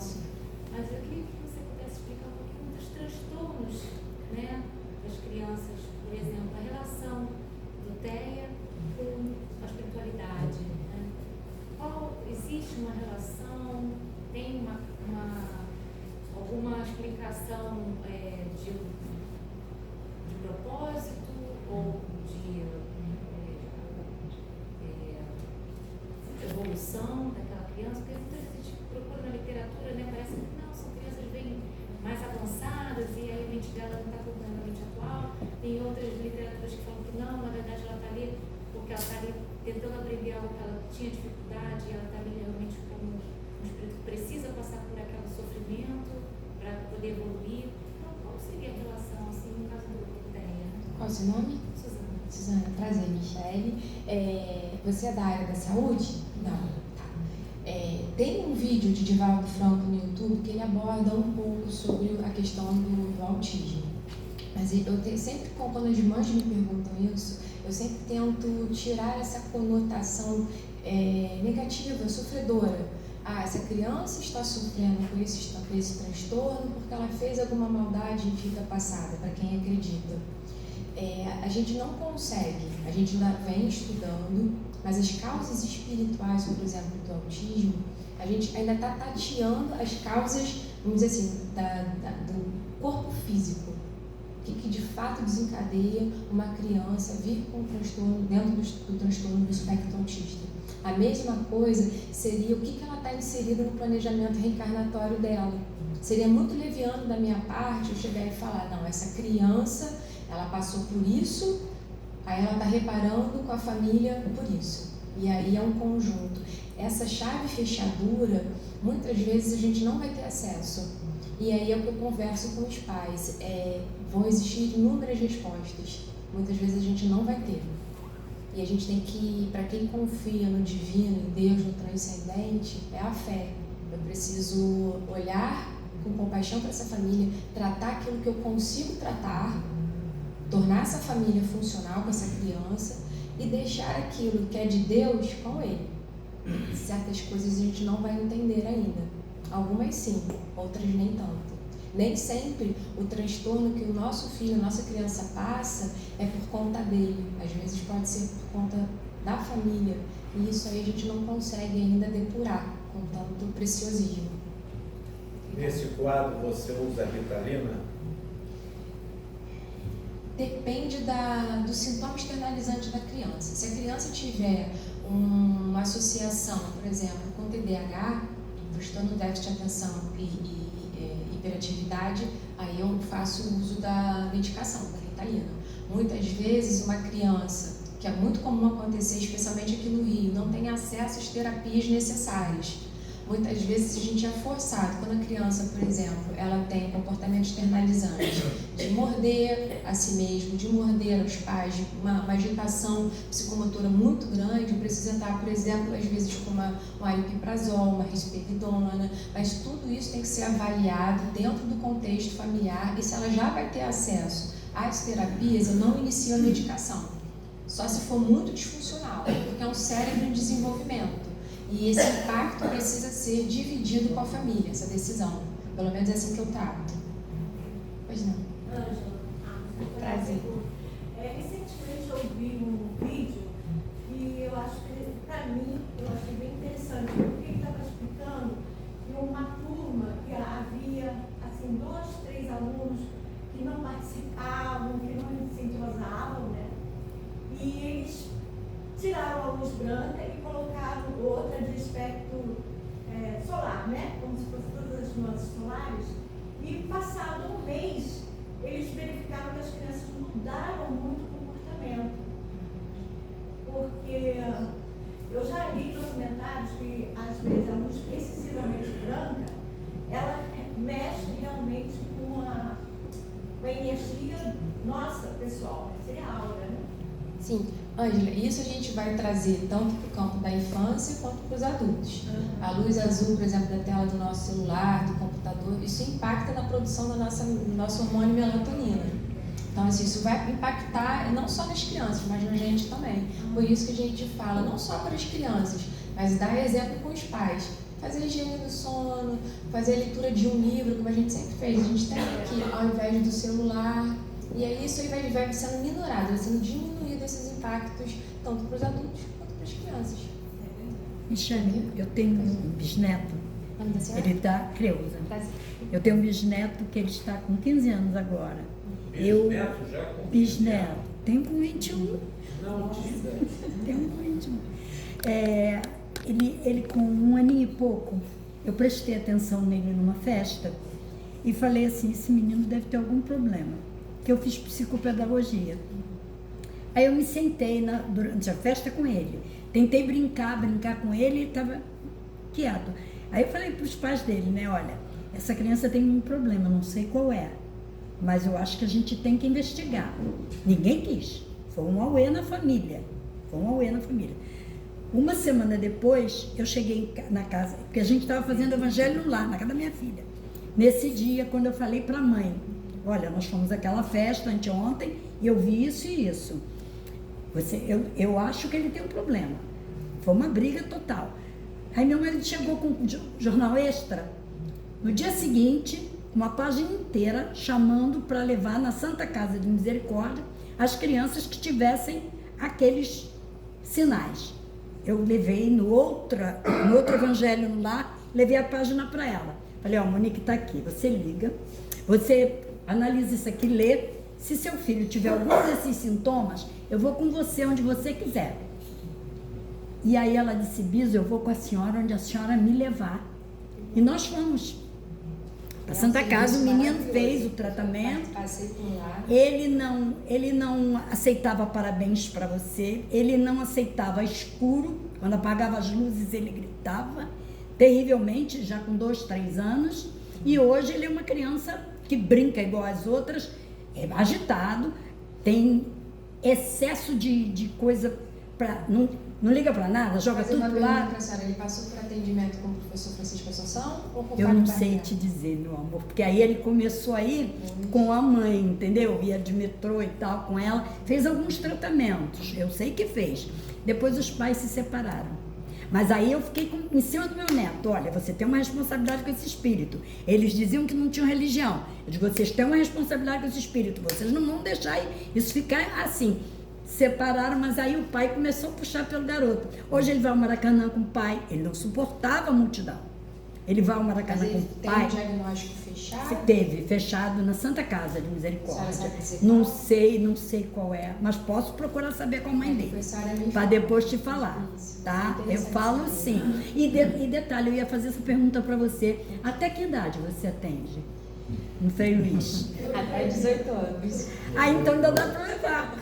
Mas eu queria que você pudesse explicar um pouquinho dos transtornos, né? Das crianças, por exemplo, a relação do TEA com a espiritualidade, né? Existe uma relação, tem alguma explicação de propósito ou de evolução daquela criança? Porque muitas vezes a gente procura na literatura, né? Parece que não, são crianças bem mais avançadas e aí a mente dela não está acompanhando a mente atual. Tem outras literaturas que falam que não, na verdade ela está ali porque ela está ali tentando aprender algo que ela tinha dificuldade, e ela está ali realmente como um espírito que precisa passar por aquele sofrimento para poder evoluir. Então, qual seria a relação, assim, no caso do TEA? Qual é o seu nome? Suzana. Suzana, prazer, Michele. Você é da área da saúde? Não. Tá. Tem um vídeo de Divaldo Franco no YouTube que ele aborda um pouco sobre a questão do autismo. Mas sempre, quando as mães me perguntam isso, eu sempre tento tirar essa conotação negativa, sofredora. Essa criança está sofrendo com esse transtorno porque ela fez alguma maldade em vida passada, para quem acredita. A gente não consegue, a gente ainda vem estudando, mas as causas espirituais, por exemplo, do autismo, a gente ainda está tateando as causas, vamos dizer assim, do corpo físico. O que de fato desencadeia uma criança vir com um transtorno dentro do transtorno do espectro autista. A mesma coisa seria o que ela está inserida no planejamento reencarnatório dela. Seria muito leviano da minha parte eu chegar e falar, não, essa criança, ela passou por isso, aí ela está reparando com a família por isso. E aí é um conjunto. Essa chave fechadura, muitas vezes a gente não vai ter acesso. E aí é o que eu converso com os pais. Vão existir inúmeras respostas. Muitas vezes a gente não vai ter. E a gente tem que, para quem confia no divino, em Deus, no transcendente, é a fé. Eu preciso olhar com compaixão para essa família, tratar aquilo que eu consigo tratar, tornar essa família funcional com essa criança e deixar aquilo que é de Deus com ele. Certas coisas a gente não vai entender ainda. Algumas sim, outras nem tanto. Nem sempre o transtorno que o nosso filho, a nossa criança passa é por conta dele. Às vezes pode ser por conta da família. E isso aí a gente não consegue ainda depurar com tanto preciosismo. Nesse quadro você usa a Ritalina? Depende do sintoma externalizante da criança. Se a criança tiver uma associação, por exemplo, com TDAH, transtorno de déficit de atenção e hiperatividade, aí eu faço uso da medicação, da Ritalina. Muitas vezes uma criança, que é muito comum acontecer, especialmente aqui no Rio, não tem acesso às terapias necessárias. Muitas vezes a gente é forçado, quando a criança, por exemplo, ela tem comportamento externalizante de morder a si mesmo, de morder aos pais, uma agitação psicomotora muito grande, precisa estar, por exemplo, às vezes com um aripiprazol, uma risperidona, mas tudo isso tem que ser avaliado dentro do contexto familiar, e se ela já vai ter acesso às terapias, eu não inicio a medicação, só se for muito disfuncional, porque é um cérebro em desenvolvimento. E esse impacto precisa ser dividido com a família, essa decisão. Pelo menos é assim que eu trato. Pois não. Ângela, Prazer. recentemente eu vi um vídeo e eu acho que, para mim, eu achei bem interessante, porque ele estava explicando que uma turma que havia, assim, 2, 3 alunos que não participavam, que não se entrosavam, né? E eles tiraram a luz branca e colocaram outra de espectro solar, né? Como se fossem todas as nuances solares. E passado um mês, eles verificaram que as crianças mudaram muito o comportamento. Porque eu já li documentários que, às vezes, a luz excessivamente branca, ela mexe realmente com a energia nossa, pessoal. Seria a aura, né? Sim, Ângela, isso a gente vai trazer tanto para o campo da infância quanto para os adultos. A luz azul, por exemplo, da tela do nosso celular, do computador, isso impacta na produção do nosso hormônio melatonina. Então, assim, isso vai impactar não só nas crianças, mas na gente também. Por isso que a gente fala, não só para as crianças, mas dar exemplo com os pais. Fazer a higiene do sono, fazer a leitura de um livro, como a gente sempre fez. A gente tem aqui, ao invés do celular. E aí isso aí vai sendo minorado, vai sendo diminuído esses impactos, tanto para os adultos quanto para as crianças. Michele, eu tenho um bisneto, Nome da senhora? ele está Creuza. Prazer. Eu tenho um bisneto que ele está com 15 anos agora. Bisneto já com Bisneto, tenho com 21. Não, Tenho com 21. Ele com 1 aninho e pouco, eu prestei atenção nele numa festa e falei assim, esse menino deve ter algum problema, que eu fiz psicopedagogia. Aí eu me sentei durante a festa com ele, tentei brincar com ele e ele estava quieto. Aí eu falei para os pais dele, né, olha, essa criança tem um problema, não sei qual é, mas eu acho que a gente tem que investigar. Ninguém quis, foi um auê na família, Uma semana depois, eu cheguei na casa, porque a gente estava fazendo evangelho no lar, na casa da minha filha. Nesse dia, quando eu falei para a mãe, olha, nós fomos àquela festa anteontem e eu vi isso e isso. Eu acho que ele tem um problema. Foi uma briga total. Aí meu marido chegou com um jornal Extra. No dia seguinte, uma página inteira chamando para levar na Santa Casa de Misericórdia as crianças que tivessem aqueles sinais. Eu levei no outro evangelho lá, levei a página para ela. Falei, ó, Monique está aqui, você liga, você analisa isso aqui, lê. Se seu filho tiver algum desses sintomas, eu vou com você onde você quiser. E aí ela disse, Biso, eu vou com a senhora onde a senhora me levar. E nós fomos para Santa Casa, o menino fez o tratamento. Passei por lá. Ele não aceitava parabéns para você, ele não aceitava escuro, quando apagava as luzes ele gritava terrivelmente, já com 2, 3 anos, e hoje ele é uma criança que brinca igual às outras, é agitado, tem excesso de coisa, não liga para nada, joga tudo pro lado. Ele passou por atendimento com o professor Francisco Assunção ou com o Eu Fábio não sei Barbieri? te dizer, meu amor, porque aí ele começou a ir com a mãe, entendeu? Ia de metrô e tal com ela, fez alguns tratamentos, eu sei que fez. Depois os pais se separaram. Mas aí eu fiquei em cima do meu neto. Olha, você tem uma responsabilidade com esse espírito. Eles diziam que não tinham religião. Eu digo, vocês têm uma responsabilidade com esse espírito. Vocês não vão deixar isso ficar assim. Separaram, mas aí o pai começou a puxar pelo garoto. Hoje ele vai ao Maracanã com o pai. Ele não suportava a multidão. Ele vai ao Maracanã com o pai. Tem um diagnóstico fechado? Teve, fechado na Santa Casa de Misericórdia. Sabe dizer Não qual? sei qual é, mas posso procurar saber com a mãe dele. Para Para depois te falar, tá? Eu falo sim. E detalhe, eu ia fazer essa pergunta para você. Até que idade você atende? No Frei Luiz? Até 18 anos. Ah, então ainda dá para levar.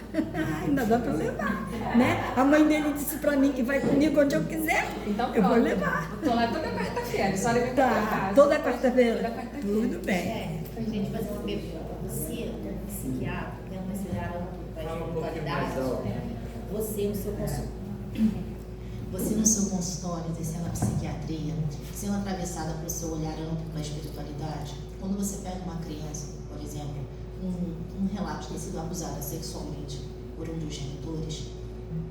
Ainda dá para levar, né? A mãe dele disse para mim que vai comigo onde eu quiser. Então, eu vou pronto. levar. Estou lá toda quarta-feira, só levei pra Tá, casa. toda quarta-feira. Toda quarta-feira. Tudo bem. Pra gente fazer uma pergunta. Você, como psiquiatra, tendo esse olhar amplo para a espiritualidade, você no seu consultório, exercendo a psiquiatria, sendo atravessada pelo seu olhar amplo para a espiritualidade, quando você pega uma criança, por exemplo, um relato de ter sido abusada sexualmente por um dos genitores,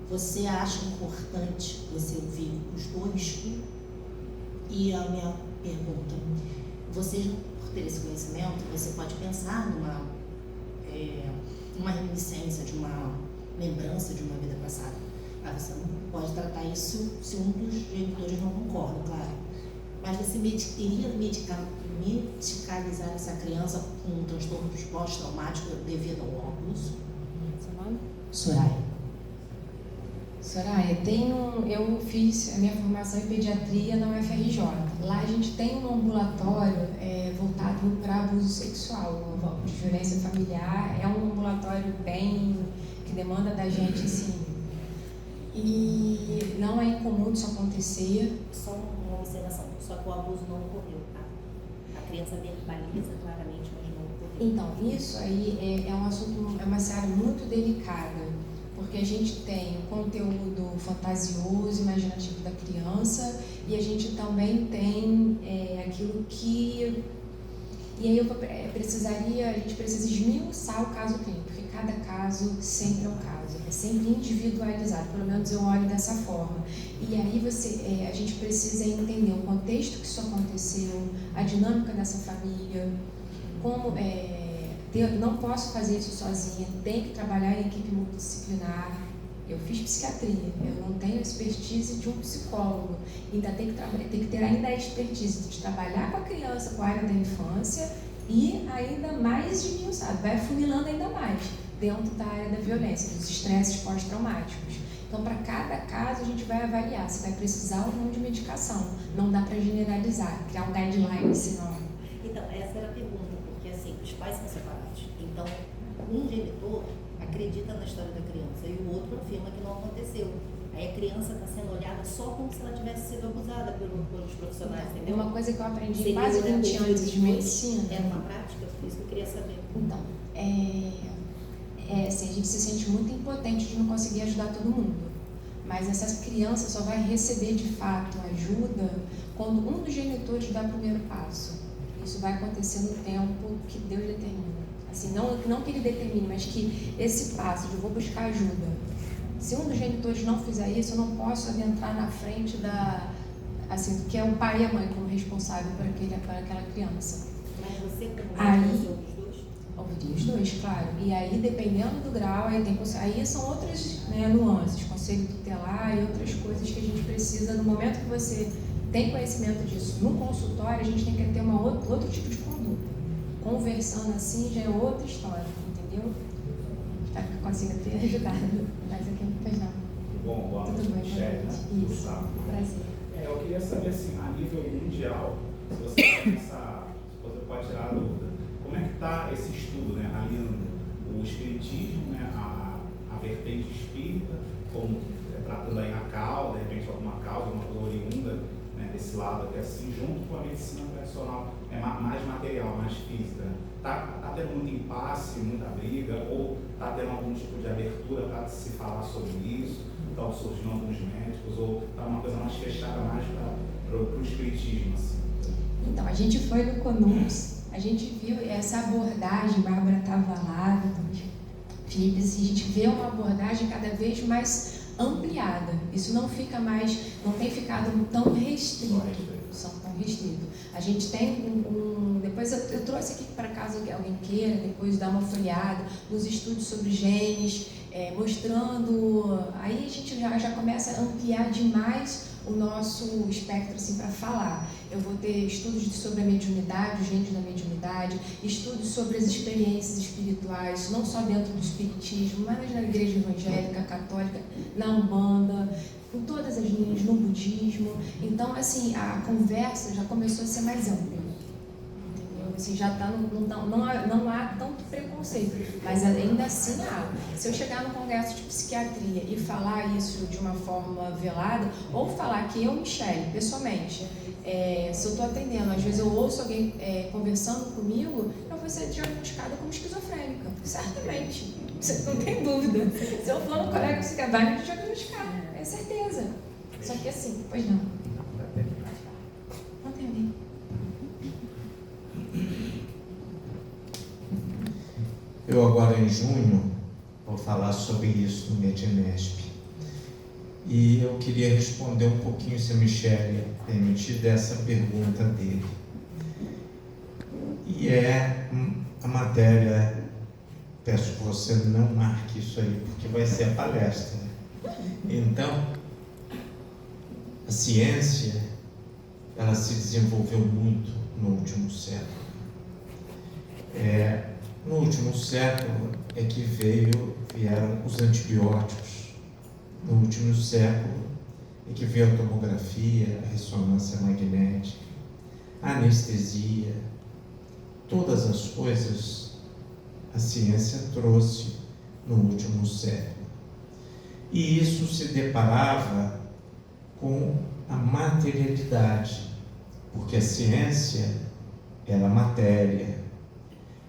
você acha importante você ouvir os dois? E a minha pergunta, você, por ter esse conhecimento, você pode pensar numa reminiscência, de uma lembrança de uma vida passada. Mas você não pode tratar isso se um dos genitores não concorda, claro. Mas você iria medicalizar essa criança com um transtorno pós-traumático devido ao abuso? Seu nome? Soraya. Eu fiz a minha formação em pediatria na UFRJ. Lá a gente tem um ambulatório voltado para abuso sexual, de violência familiar. É um ambulatório que demanda da gente, assim. E não é incomum isso acontecer. Só uma observação, só que o abuso não ocorreu, tá? A criança verbaliza claramente, mas não ocorreu. Então, isso aí é um assunto, é uma seara muito delicada, porque a gente tem o conteúdo fantasioso, imaginativo da criança, e a gente também tem aquilo que... E aí a gente precisa esmiuçar o caso clínico, porque cada caso sempre é um caso, é sempre individualizado, pelo menos eu olho dessa forma. E aí a gente precisa entender o contexto que isso aconteceu, a dinâmica dessa família, como não posso fazer isso sozinha, tem que trabalhar em equipe multidisciplinar. Eu fiz psiquiatria, eu não tenho a expertise de um psicólogo, ainda tem que ter ainda a expertise de trabalhar com a criança, com a área da infância e ainda mais esmiuçado, vai afunilando ainda mais dentro da área da violência, dos estresses pós-traumáticos. Então, para cada caso, a gente vai avaliar se vai precisar ou não de medicação. Não dá para generalizar, criar um guideline, senão... Então, essa era a pergunta, porque assim, os pais são separados. Então, um genitor acredita na história da criança e o outro afirma que não aconteceu. Aí a criança está sendo olhada só como se ela tivesse sido abusada pelos profissionais, entendeu? Uma coisa que eu aprendi em Seria quase o 20 anos de medicina... Era uma prática, por isso que eu queria saber. Então, assim, a gente se sente muito impotente de não conseguir ajudar todo mundo. Mas essa criança só vai receber de fato ajuda quando um dos genitores dá o primeiro passo. Isso vai acontecer no tempo que Deus determina. Assim, não que ele determine, mas que esse passo de eu vou buscar ajuda. Se um dos genitores não fizer isso, eu não posso adentrar na frente do que é o pai e a mãe como responsável por aquela criança. Mas você ouviria os dois, claro. E aí, dependendo do grau, aí são outras nuances, conselho tutelar e outras coisas que a gente precisa. No momento que você tem conhecimento disso no consultório, a gente tem que ter outro tipo de conduta. Conversando assim já é outra história, entendeu? Espero que eu consiga ter ajudado. Mas aqui não fez não. Bom, boa noite, Tudo bem, chefe, isso. Gustavo. Prazer. Eu queria saber, assim, a nível mundial, se você pode tirar a dúvida, como é que está esse estudo, né? Ali o espiritismo, né? A vertente espírita, como tratando aí a causa, de repente alguma causa, uma coisa oriunda, né? Desse lado aqui assim, junto com a medicina tradicional, mais material, mais física. Tá tendo muito impasse, muita briga, ou está tendo algum tipo de abertura para se falar sobre isso? Estão surgindo alguns médicos, ou está uma coisa mais fechada, mais para o espiritismo, assim? Então, a gente foi no CONUS, a gente viu essa abordagem, Bárbara estava lá, Felipe, assim, a gente vê uma abordagem cada vez mais ampliada. Isso não fica mais, não tem ficado tão restrito. Tão restrito. A gente tem depois eu trouxe aqui para caso alguém queira depois dar uma folheada nos estudos sobre genes, mostrando, aí a gente já começa a ampliar demais o nosso espectro assim, para falar. Eu vou ter estudos sobre a mediunidade, os genes da mediunidade, estudos sobre as experiências espirituais, não só dentro do espiritismo, mas na igreja evangélica, católica, na Umbanda, em todas as linhas, no budismo. Então, assim, a conversa já começou a ser mais ampla. Entendeu? Assim, já tá, não há tanto preconceito, mas ainda assim há. Se eu chegar no congresso de psiquiatria e falar isso de uma forma velada, ou falar que eu, Michele, pessoalmente, se eu estou atendendo, às vezes eu ouço alguém conversando comigo, eu vou ser diagnosticada como esquizofrênica, certamente, não tem dúvida. Se eu for no colega psiquiatra, vai me diagnosticar, é certeza. Só que assim, pois não. Não terminei. Eu agora em junho vou falar sobre isso no Medianesp. E eu queria responder um pouquinho, se a Michele permitir, dessa pergunta dele. E a matéria, peço que você não marque isso aí, porque vai ser a palestra. Então, a ciência, ela se desenvolveu muito no último século. No último século é que vieram os antibióticos. No último século é que veio a tomografia, a ressonância magnética, a anestesia, todas as coisas a ciência trouxe no último século. E isso se deparava com a materialidade, porque a ciência era matéria.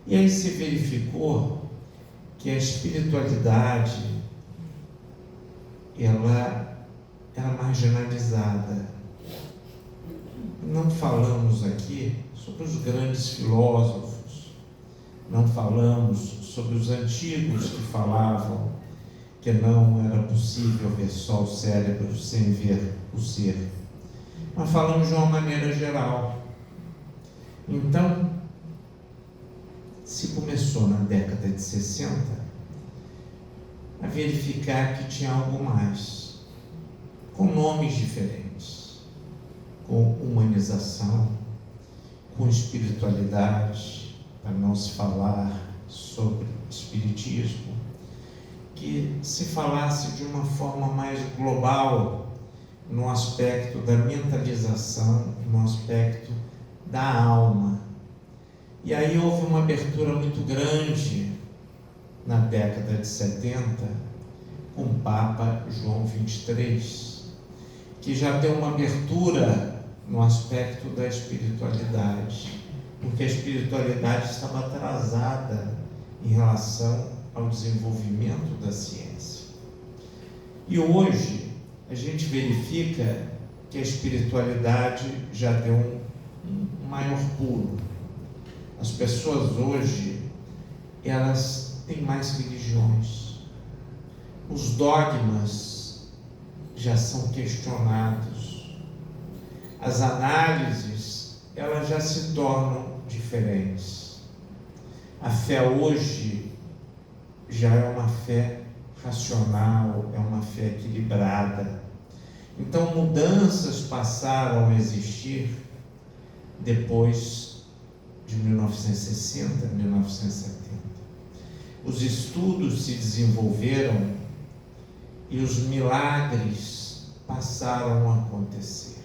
E aí se verificou que a espiritualidade ela era marginalizada. Não falamos aqui sobre os grandes filósofos, não falamos sobre os antigos que falavam que não era possível ver só o cérebro sem ver o ser. Mas falamos de uma maneira geral. Então, se começou na década de 60 a verificar que tinha algo mais, com nomes diferentes, com humanização, com espiritualidade, para não se falar sobre espiritismo, que se falasse de uma forma mais global, no aspecto da mentalização, no aspecto da alma. E aí houve uma abertura muito grande na década de 70 com o Papa João XXIII, que já deu uma abertura no aspecto da espiritualidade, porque a espiritualidade estava atrasada em relação ao desenvolvimento da ciência. E hoje a gente verifica que a espiritualidade já deu um maior pulo. As pessoas hoje, elas têm mais religiões. Os dogmas já são questionados. As análises, elas já se tornam diferentes. A fé hoje já é uma fé racional, é uma fé equilibrada. Então, mudanças passaram a existir depois de 1960, 1970. Os estudos se desenvolveram e os milagres passaram a acontecer.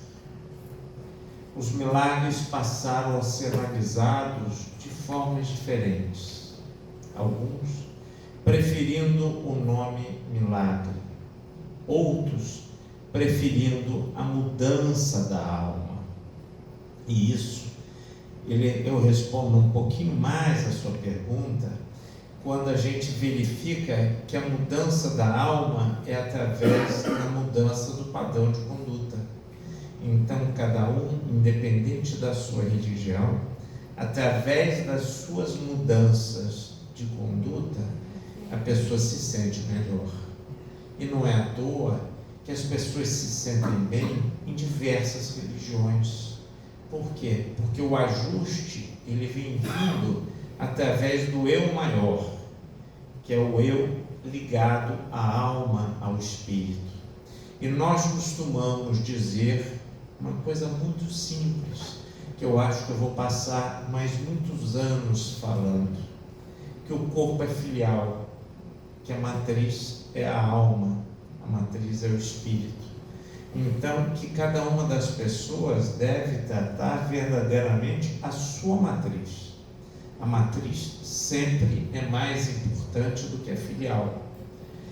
Os milagres passaram a ser analisados de formas diferentes. Alguns preferindo o nome milagre, outros preferindo a mudança da alma. E isso, eu respondo um pouquinho mais a sua pergunta, quando a gente verifica que a mudança da alma é através da mudança do padrão de conduta. Então, cada um, independente da sua religião, através das suas mudanças de conduta, a pessoa se sente melhor. E não é à toa que as pessoas se sentem bem em diversas religiões. Por quê? Porque o ajuste, ele vem vindo através do eu maior, que é o eu ligado à alma, ao espírito. E nós costumamos dizer uma coisa muito simples, que eu acho que eu vou passar mais muitos anos falando, que o corpo é filial, que a matriz é a alma, a matriz é o espírito. Então, que cada uma das pessoas deve tratar verdadeiramente a sua matriz. A matriz sempre é mais importante do que a filial.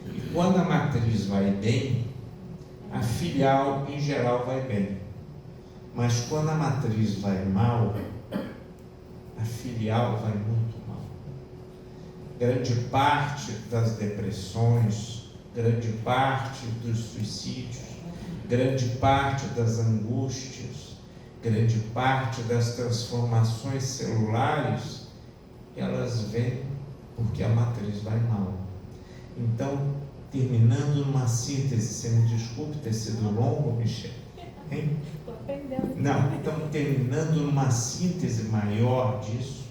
E quando a matriz vai bem, a filial em geral vai bem. Mas quando a matriz vai mal, a filial vai muito mal. Grande parte das depressões, grande parte dos suicídios, grande parte das angústias, grande parte das transformações celulares, elas vêm porque a matriz vai mal. Então, terminando numa síntese, você me desculpe ter sido longo, Michel, hein? Estou aprendendo. Não, então, terminando numa síntese maior disso,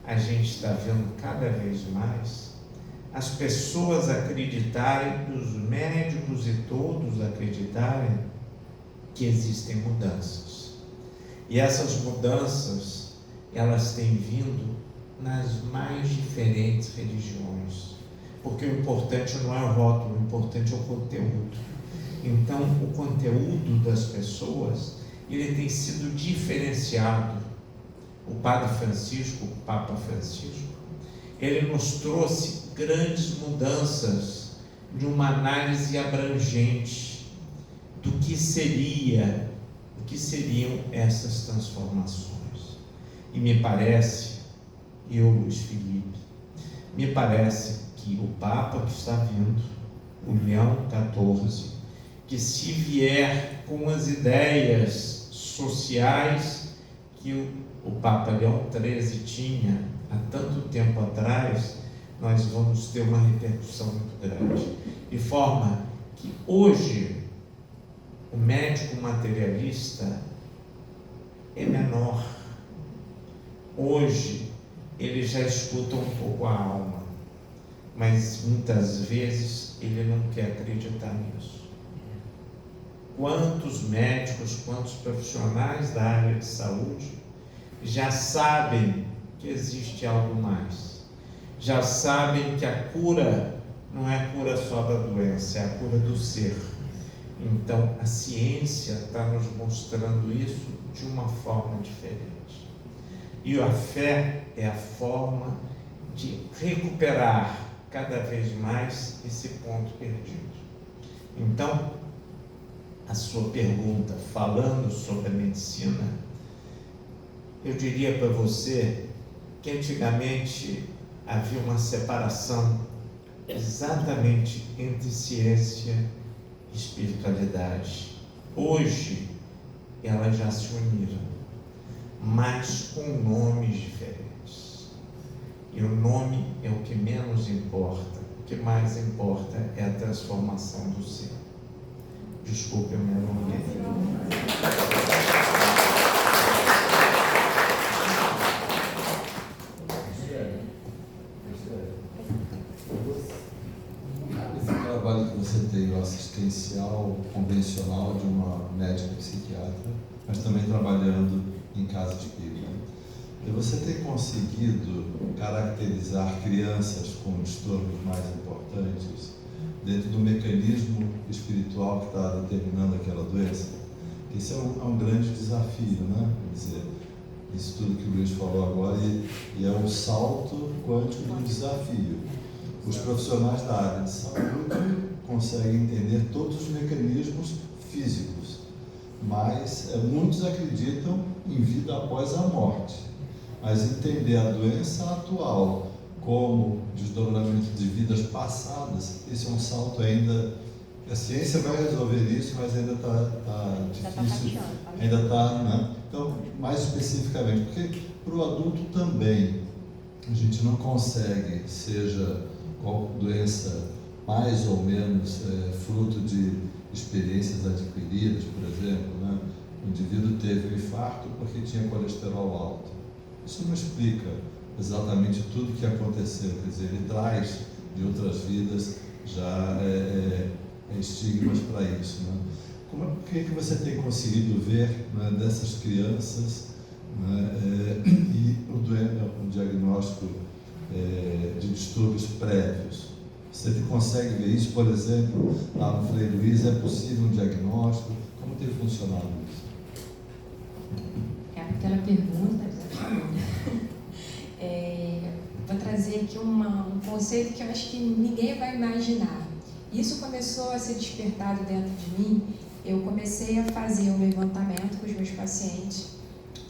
a gente está vendo cada vez mais as pessoas acreditarem, os médicos e todos acreditarem que existem mudanças. E essas mudanças, elas têm vindo nas mais diferentes religiões. Porque o importante não é o rótulo, o importante é o conteúdo. Então, o conteúdo das pessoas, ele tem sido diferenciado. O Padre Francisco, o Papa Francisco, ele nos trouxe grandes mudanças de uma análise abrangente do que seriam essas transformações. E me parece, Luiz Felipe, me parece que o Papa que está vindo, o Leão XIV, que se vier com as ideias sociais que o Papa Leão XIII tinha há tanto tempo atrás, nós vamos ter uma repercussão muito grande. De forma que hoje o médico materialista é menor. Hoje ele já escuta um pouco a alma, mas muitas vezes ele não quer acreditar nisso. Quantos médicos, quantos profissionais da área de saúde já sabem que existe algo mais, já sabem que a cura não é a cura só da doença, é a cura do ser. Então a ciência está nos mostrando isso de uma forma diferente. E a fé é a forma de recuperar cada vez mais esse ponto perdido. Então, a sua pergunta, falando sobre a medicina, eu diria para você que antigamente havia uma separação exatamente entre ciência e espiritualidade. Hoje, elas já se uniram, mas com nomes diferentes. E o nome é o que menos importa. O que mais importa é a transformação do ser. Desculpe, eu me alonguei. Esse trabalho que você tem, o assistencial, convencional de uma médica psiquiatra, mas também trabalhando em casa espírita. E você tem conseguido caracterizar crianças com distúrbios mais importantes dentro do mecanismo espiritual que está determinando aquela doença? Esse é um grande desafio, né? Quer dizer, isso tudo que o Luiz falou agora e é um salto quântico do desafio. Os profissionais da área de saúde conseguem entender todos os mecanismos físicos, mas muitos acreditam em vida após a morte. Mas entender a doença atual como desdobramento de vidas passadas, esse é um salto ainda. A ciência vai resolver isso, mas ainda está difícil. Ainda está, né? Então, mais especificamente, porque para o adulto também a gente não consegue, seja qual doença mais ou menos fruto de experiências adquiridas, por exemplo, né? O indivíduo teve um infarto porque tinha colesterol alto. Isso não explica exatamente tudo o que aconteceu, quer dizer, ele traz de outras vidas já estigmas para isso, né? O que você tem conseguido ver, né, dessas crianças, né, e o diagnóstico de distúrbios prévios? Você consegue ver isso, por exemplo, lá no Frei Luiz, é possível um diagnóstico? Como tem funcionado isso? Aquela pergunta, vou trazer aqui um conceito que eu acho que ninguém vai imaginar. Isso começou a ser despertado dentro de mim. Eu comecei a fazer um levantamento com os meus pacientes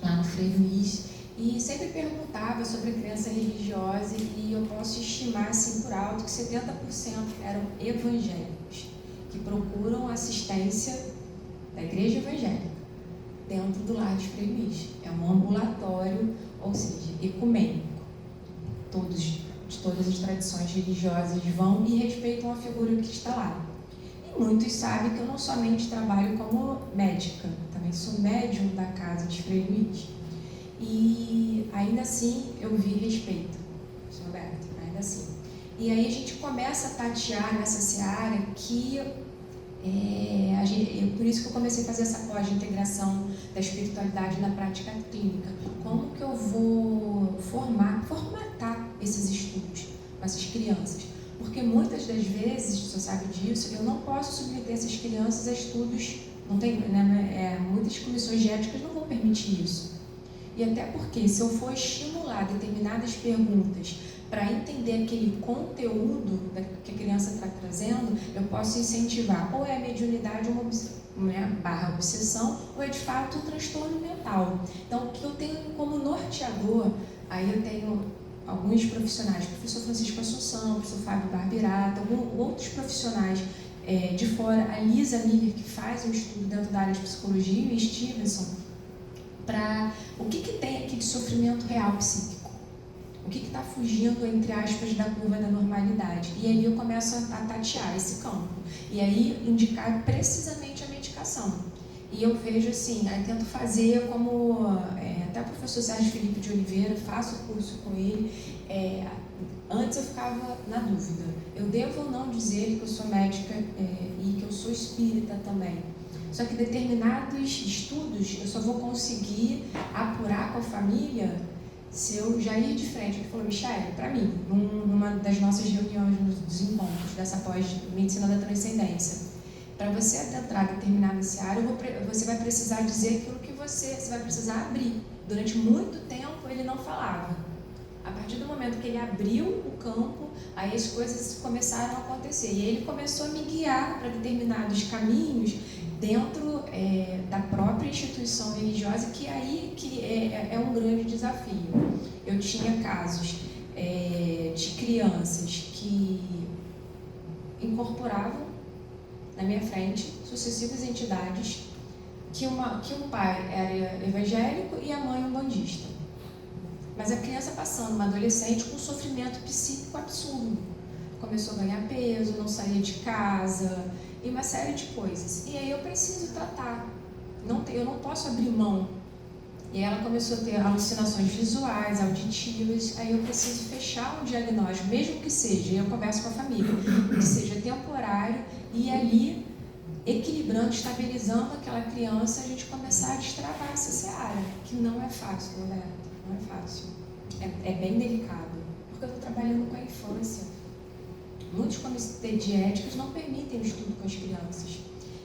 lá no Frei Luiz e sempre perguntava sobre a crença religiosa, e eu posso estimar assim por alto que 70% eram evangélicos, que procuram assistência da igreja evangélica dentro do lar de Frei Luiz. É um ambulatório, ou seja, ecumênico. Todos, de todas as tradições religiosas vão e respeitam a figura que está lá. E muitos sabem que eu não somente trabalho como médica, também sou médium da casa de Frei Luiz. E ainda assim eu vi respeito, Sr. Roberto, ainda assim. E aí a gente começa a tatear nessa seara que por isso que eu comecei a fazer essa pós de integração da espiritualidade na prática clínica. Como que eu vou formatar esses estudos com essas crianças? Porque muitas das vezes, você sabe disso, eu não posso submeter essas crianças a estudos, não tem, né, muitas comissões de éticas não vão permitir isso. E até porque, se eu for estimular determinadas perguntas para entender aquele conteúdo que a criança está trazendo, eu posso incentivar ou é a mediunidade, barra obsessão, ou é de fato um transtorno mental. Então, o que eu tenho como norteador, aí eu tenho alguns profissionais, professor Francisco Assunção, professor Fábio Barbirata, outros profissionais de fora, a Lisa Miller, que faz um estudo dentro da área de psicologia, e o Stevenson, para o que tem aqui de sofrimento real psíquico. O que está fugindo, entre aspas, da curva da normalidade. E aí eu começo a tatear esse campo. E aí indicar precisamente a medicação. E eu vejo assim, aí tento fazer como até o professor Sérgio Felipe de Oliveira, faço o curso com ele. Antes eu ficava na dúvida. Eu devo ou não dizer que eu sou médica e que eu sou espírita também? Só que determinados estudos eu só vou conseguir apurar com a família se eu já ir de frente. Ele falou: Michele, para mim, numa das nossas reuniões, dos encontros dessa pós-medicina da transcendência, para você adentrar determinada área, você vai precisar dizer aquilo que você vai precisar abrir. Durante muito tempo ele não falava. A partir do momento que ele abriu o campo, aí as coisas começaram a acontecer. E ele começou a me guiar para determinados caminhos dentro da própria instituição religiosa, que é um grande desafio. Eu tinha casos de crianças que incorporavam na minha frente sucessivas entidades, que um pai era evangélico e a mãe umbandista. Mas a criança passando, uma adolescente, com um sofrimento psíquico absurdo. Começou a ganhar peso, não saía de casa, e uma série de coisas. E aí eu preciso tratar. Eu não posso abrir mão. E ela começou a ter alucinações visuais, auditivas. Aí eu preciso fechar um diagnóstico, mesmo que seja, eu converso com a família, que seja temporário, e ali, equilibrando, estabilizando aquela criança, a gente começar a destravar essa seara, que não é fácil, Roberto. Não é fácil. É bem delicado, porque eu estou trabalhando com a infância. Muitos comitês de éticas não permitem o estudo com as crianças.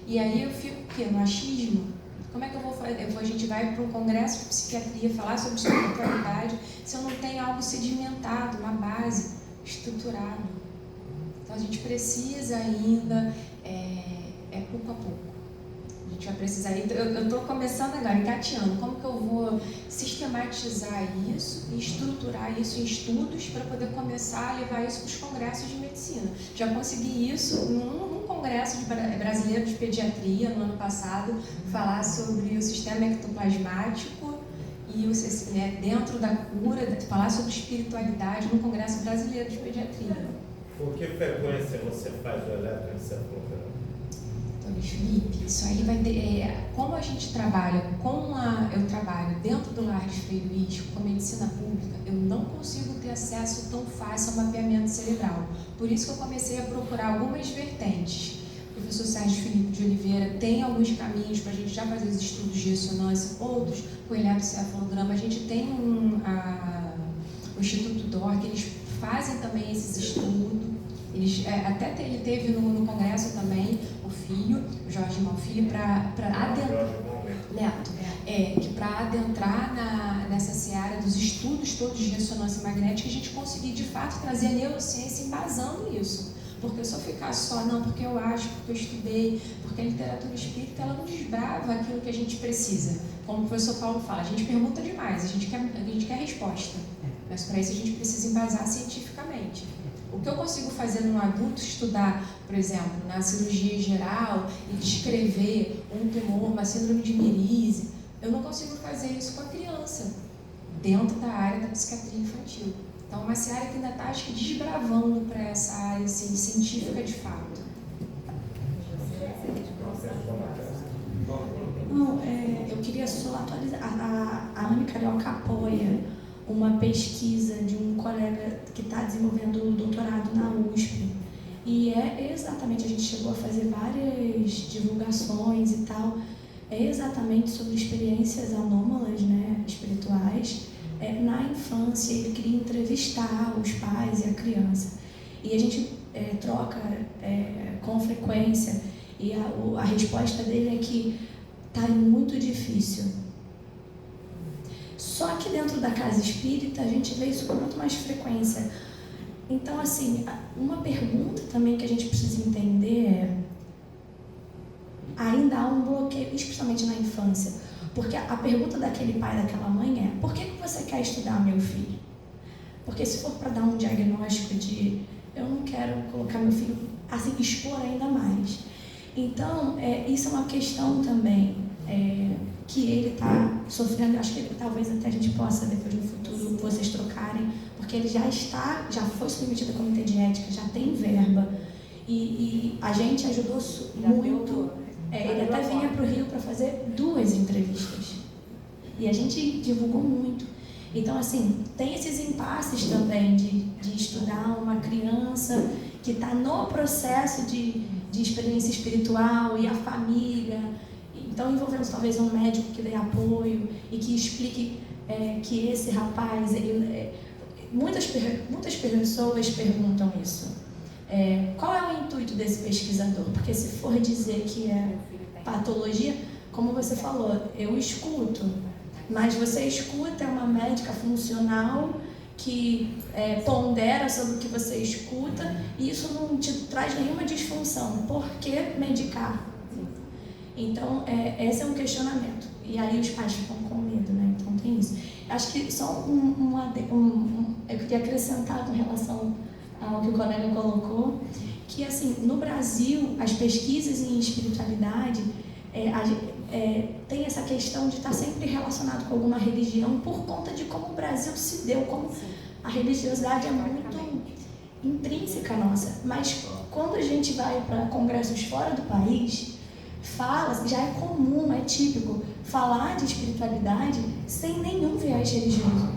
E aí eu fico o quê? No achismo? Como é que eu vou fazer? A gente vai para um congresso de psiquiatria falar sobre espiritualidade se eu não tenho algo sedimentado, uma base estruturada. Então a gente precisa ainda, pouco a pouco. A gente vai precisar, eu estou começando agora, engateando, como que eu vou sistematizar isso e estruturar isso em estudos para poder começar a levar isso para os congressos de medicina. Já consegui isso num congresso brasileiro de pediatria no ano passado, falar sobre o sistema ectoplasmático e dentro da cura, falar sobre espiritualidade no congresso brasileiro de pediatria. Com que frequência você faz o eletroencefalograma? Luiz Felipe, isso aí vai como a gente trabalha eu trabalho dentro do Lar de Frei Luís com medicina pública, eu não consigo ter acesso tão fácil ao mapeamento cerebral. Por isso que eu comecei a procurar algumas vertentes. O professor Sérgio Felipe de Oliveira tem alguns caminhos para a gente já fazer os estudos de ressonância, outros com eletroencefalograma. A gente tem o Instituto DOR, que eles fazem também esses estudos. Ele teve no congresso também o filho, o Jorge Malfilho, para adentrar nessa seara dos estudos todos de ressonância magnética, a gente conseguir de fato trazer a neurociência embasando isso. Porque se eu ficar só, não, porque eu acho, porque eu estudei, porque a literatura espírita ela não desbrava aquilo que a gente precisa. Como o professor Paulo fala, a gente pergunta demais, a gente quer resposta, mas para isso a gente precisa embasar cientificamente. O que eu consigo fazer num adulto, estudar, por exemplo, na cirurgia geral e descrever um tumor, uma síndrome de Merise, eu não consigo fazer isso com a criança, dentro da área da psiquiatria infantil. Então, é uma seara que ainda está, acho que, desbravando para essa área assim, científica de fato. Não, eu queria só atualizar. A Anne Carioca apoia uma pesquisa de um colega que está desenvolvendo o doutorado na USP. E exatamente, a gente chegou a fazer várias divulgações e tal, exatamente sobre experiências anômalas, né, espirituais. Na infância, ele queria entrevistar os pais e a criança. E a gente troca com frequência. E a resposta dele é que está muito difícil. Só que dentro da casa espírita a gente vê isso com muito mais frequência. Então, assim, uma pergunta também que a gente precisa entender é: ainda há um bloqueio, especialmente na infância. Porque a pergunta daquele pai e daquela mãe é: por que você quer estudar, meu filho? Porque se for para dar um diagnóstico de eu não quero colocar meu filho, assim, expor ainda mais. Então, isso é uma questão também que ele está sofrendo. Acho que talvez até a gente possa, depois no futuro, vocês trocarem, porque ele já foi submetido a comitê de ética, já tem verba. E a gente ajudou muito. Ele até vinha para o Rio para fazer 2 entrevistas. E a gente divulgou muito. Então, assim, tem esses impasses também de estudar uma criança que está no processo de experiência espiritual e a família. Então, envolvemos talvez um médico que dê apoio e que explique que esse rapaz... muitas pessoas perguntam isso. Qual é o intuito desse pesquisador? Porque se for dizer que é patologia, como você falou, eu escuto, mas você escuta, é uma médica funcional que pondera sobre o que você escuta e isso não te traz nenhuma disfunção. Por que medicar? Então, esse é um questionamento. E aí os pais ficam com medo, né? Então tem isso. Acho que só eu queria acrescentar com relação ao que o colega colocou, que assim, no Brasil, as pesquisas em espiritualidade tem essa questão de estar sempre relacionado com alguma religião por conta de como o Brasil se deu, como a religiosidade é muito intrínseca nossa. Mas quando a gente vai para congressos fora do país, já é comum, é típico, falar de espiritualidade sem nenhum viés religioso.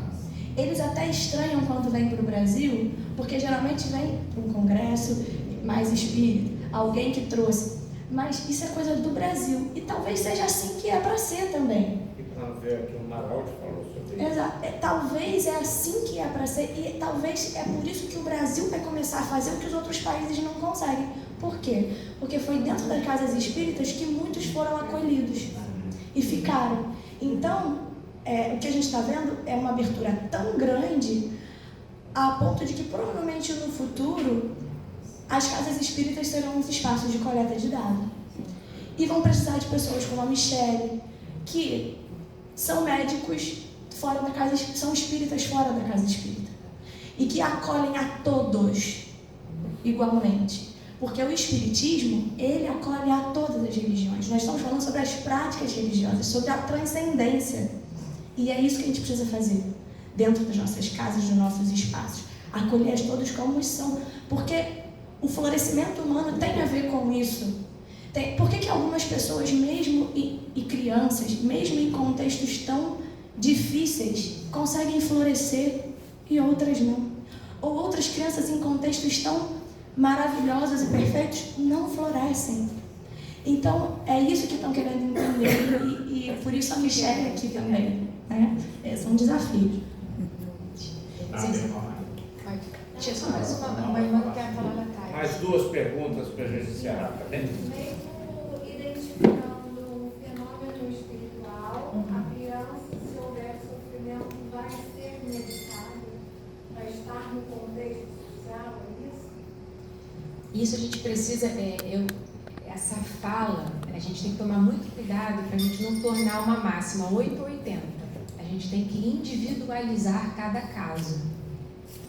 Eles até estranham quando vêm para o Brasil, porque geralmente vem para um congresso mais espírita, alguém que trouxe. Mas isso é coisa do Brasil. E talvez seja assim que é para ser também. E para ver aqui o Maraldi falou sobre isso. Exato. Talvez é assim que é para ser. E talvez é por isso que o Brasil vai começar a fazer o que os outros países não conseguem. Por quê? Porque foi dentro das casas espíritas que muitos foram acolhidos e ficaram. Então, o que a gente está vendo é uma abertura tão grande a ponto de que provavelmente no futuro as casas espíritas serão uns espaços de coleta de dados. E vão precisar de pessoas como a Michele, que são médicos fora da casa, são espíritas fora da casa espírita. E que acolhem a todos igualmente. Porque o espiritismo, ele acolhe a todas as religiões. Nós estamos falando sobre as práticas religiosas, sobre a transcendência. E é isso que a gente precisa fazer dentro das nossas casas, dos nossos espaços. Acolher todos como são. Porque O florescimento humano tem a ver com isso. Por que algumas pessoas, mesmo e crianças, mesmo em contextos tão difíceis, conseguem florescer e outras não? Ou outras crianças em contextos tão maravilhosos e perfeitos não florescem? Então, é isso que estão querendo entender e por isso a Michelle aqui também. Né? São desafios. Tinha só mais uma irmã que quer falar lá atrás. Mais duas perguntas para a gente encerrar, tá bem? Mesmo identificando o fenômeno espiritual, a criança, se houver sofrimento, vai ser medicada para estar no contexto social, é isso? Isso a gente precisa, essa fala, a gente tem que tomar muito cuidado para a gente não tornar uma máxima 8 ou 80. A gente tem que individualizar cada caso.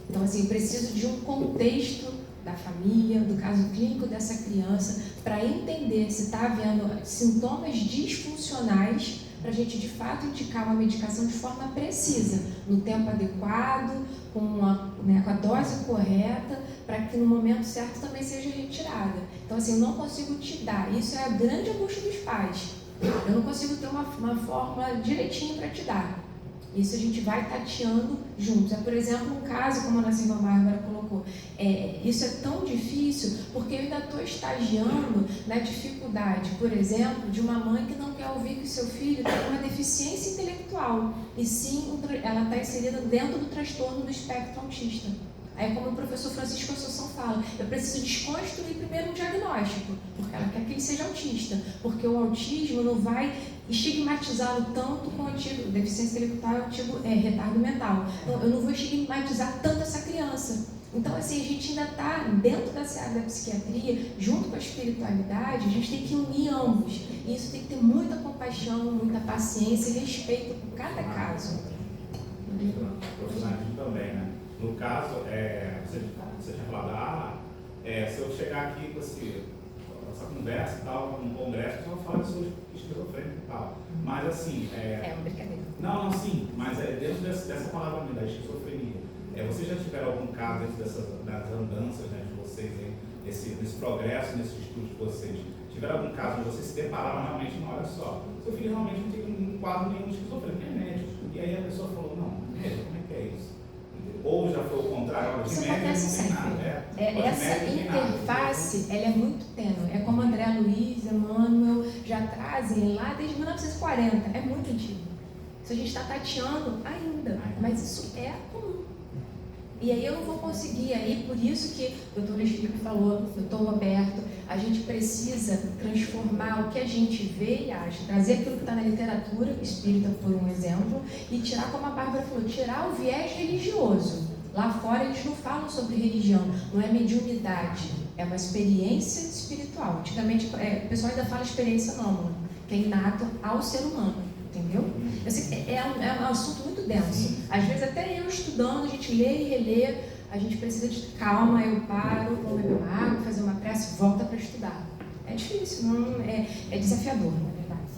Então, assim, eu preciso de um contexto da família, do caso clínico dessa criança, para entender se está havendo sintomas disfuncionais, para a gente, de fato, indicar uma medicação de forma precisa, no tempo adequado, com a dose correta, para que no momento certo também seja retirada. Então, assim, eu não consigo te dar. Isso é a grande angústia dos pais. Eu não consigo ter uma fórmula direitinho para te dar. Isso a gente vai tateando juntos. Por exemplo, um caso, como a nossa irmã Bárbara colocou, isso é tão difícil porque eu ainda estou estagiando na dificuldade, por exemplo, de uma mãe que não quer ouvir que o seu filho tem uma deficiência intelectual, e sim, ela está inserida dentro do transtorno do espectro autista. Aí, como o professor Francisco Assunção fala, eu preciso desconstruir primeiro um diagnóstico, porque ela quer que ele seja autista, porque o autismo não vai estigmatizá-lo tanto com o antigo deficiência intelectual e o antigo retardo mental. Então, eu não vou estigmatizar tanto essa criança. Então, assim, a gente ainda está dentro dessa área da psiquiatria, junto com a espiritualidade, a gente tem que unir ambos. E isso tem que ter muita compaixão, muita paciência e respeito por cada caso. Profissionalismo também, né? No caso, você tinha falado, se eu chegar aqui com essa conversa e tal, num congresso, eu vou falar que sou esquizofrênico e tal. Mas assim. É uma brincadeira. Não, sim, mas dentro dessa palavra da esquizofrenia. Vocês já tiveram algum caso dentro das andanças, né, de vocês, nesse progresso, nesse estudo de vocês? Tiveram algum caso onde vocês se depararam realmente, não, olha só, seu filho realmente não tem um quadro nenhum de esquizofrenia, é médico. E aí a pessoa falou, não, médico, como é que é isso? Ou já foi o contrário, de médico não tem nada. Essa interface, ela é muito tênue. É como André Luiz, Emmanuel já trazem lá desde 1940. É muito antigo. Isso a gente está tateando ainda, mas isso é comum. E aí eu não vou conseguir, aí por isso que o doutor Felipe falou, o doutor Roberto, a gente precisa transformar o que a gente vê e acha, trazer aquilo que está na literatura espírita, por um exemplo, e tirar, como a Bárbara falou, tirar o viés religioso. Lá fora eles não falam sobre religião, não é mediunidade, é uma experiência espiritual. Antigamente o pessoal ainda fala experiência nômade, que é inato ao ser humano. Entendeu? É um assunto muito denso. Às vezes até eu estudando, a gente lê e relê, a gente precisa de calma, eu paro, vou beber uma água, fazer uma prece, volta para estudar. É difícil, não, é desafiador, na verdade.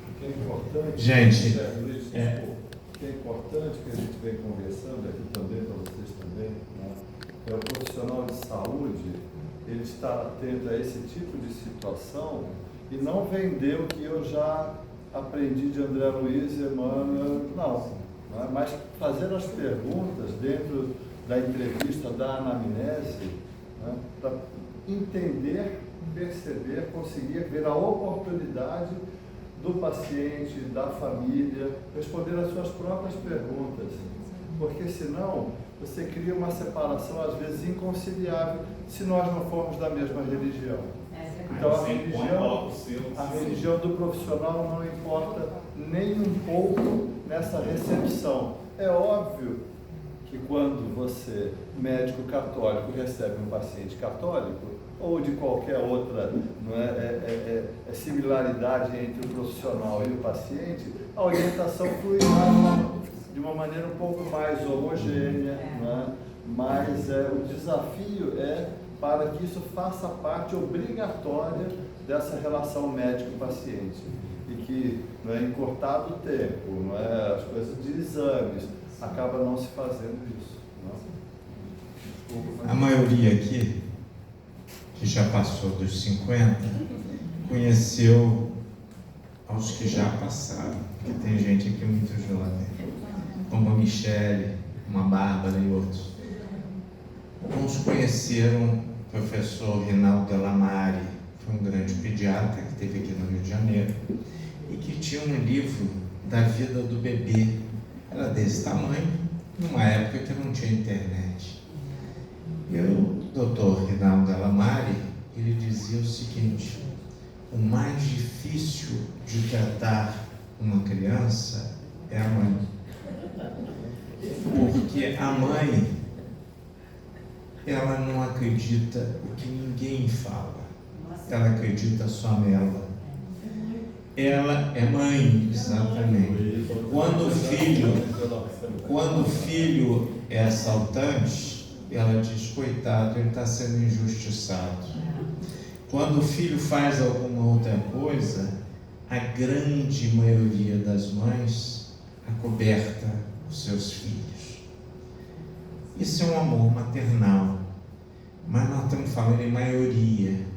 O que é importante, gente, o que é importante que a gente vem conversando aqui também, para vocês também, né? É o profissional de saúde, ele estar atento a esse tipo de situação e não vender o que eu já aprendi de André Luiz e Emmanuel, não, mas fazer as perguntas dentro da entrevista, da anamnese, né, para entender, perceber, conseguir ver a oportunidade do paciente, da família, responder às suas próprias perguntas, porque senão você cria uma separação às vezes inconciliável se nós não formos da mesma religião. Então a religião do profissional não importa nem um pouco nessa recepção. É óbvio que quando você, médico católico, recebe um paciente católico, ou de qualquer outra similaridade entre o profissional e o paciente, a orientação fluirá de uma maneira um pouco mais homogênea, mas o desafio é para que isso faça parte obrigatória dessa relação médico-paciente e que, em cortado tempo, as coisas de exames, acaba não se fazendo isso. A maioria aqui que já passou dos 50, conheceu aos que já passaram, porque tem gente aqui muito jovem, como a Michele, uma Bárbara e outros. Uns conheceram o professor Rinaldo Delamare, foi um grande pediatra que esteve aqui no Rio de Janeiro, e que tinha um livro da vida do bebê. Era desse tamanho, numa época que não tinha internet. E o doutor Rinaldo Delamare, ele dizia o seguinte: o mais difícil de tratar uma criança é a mãe. Porque a mãe, ela não acredita o que ninguém fala, ela acredita só nela. Ela é mãe, exatamente. Quando o filho é assaltante, ela diz: coitado, ele está sendo injustiçado. Quando o filho faz alguma outra coisa, a grande maioria das mães acoberta os seus filhos. Isso é um amor maternal, mas nós estamos falando em maioria.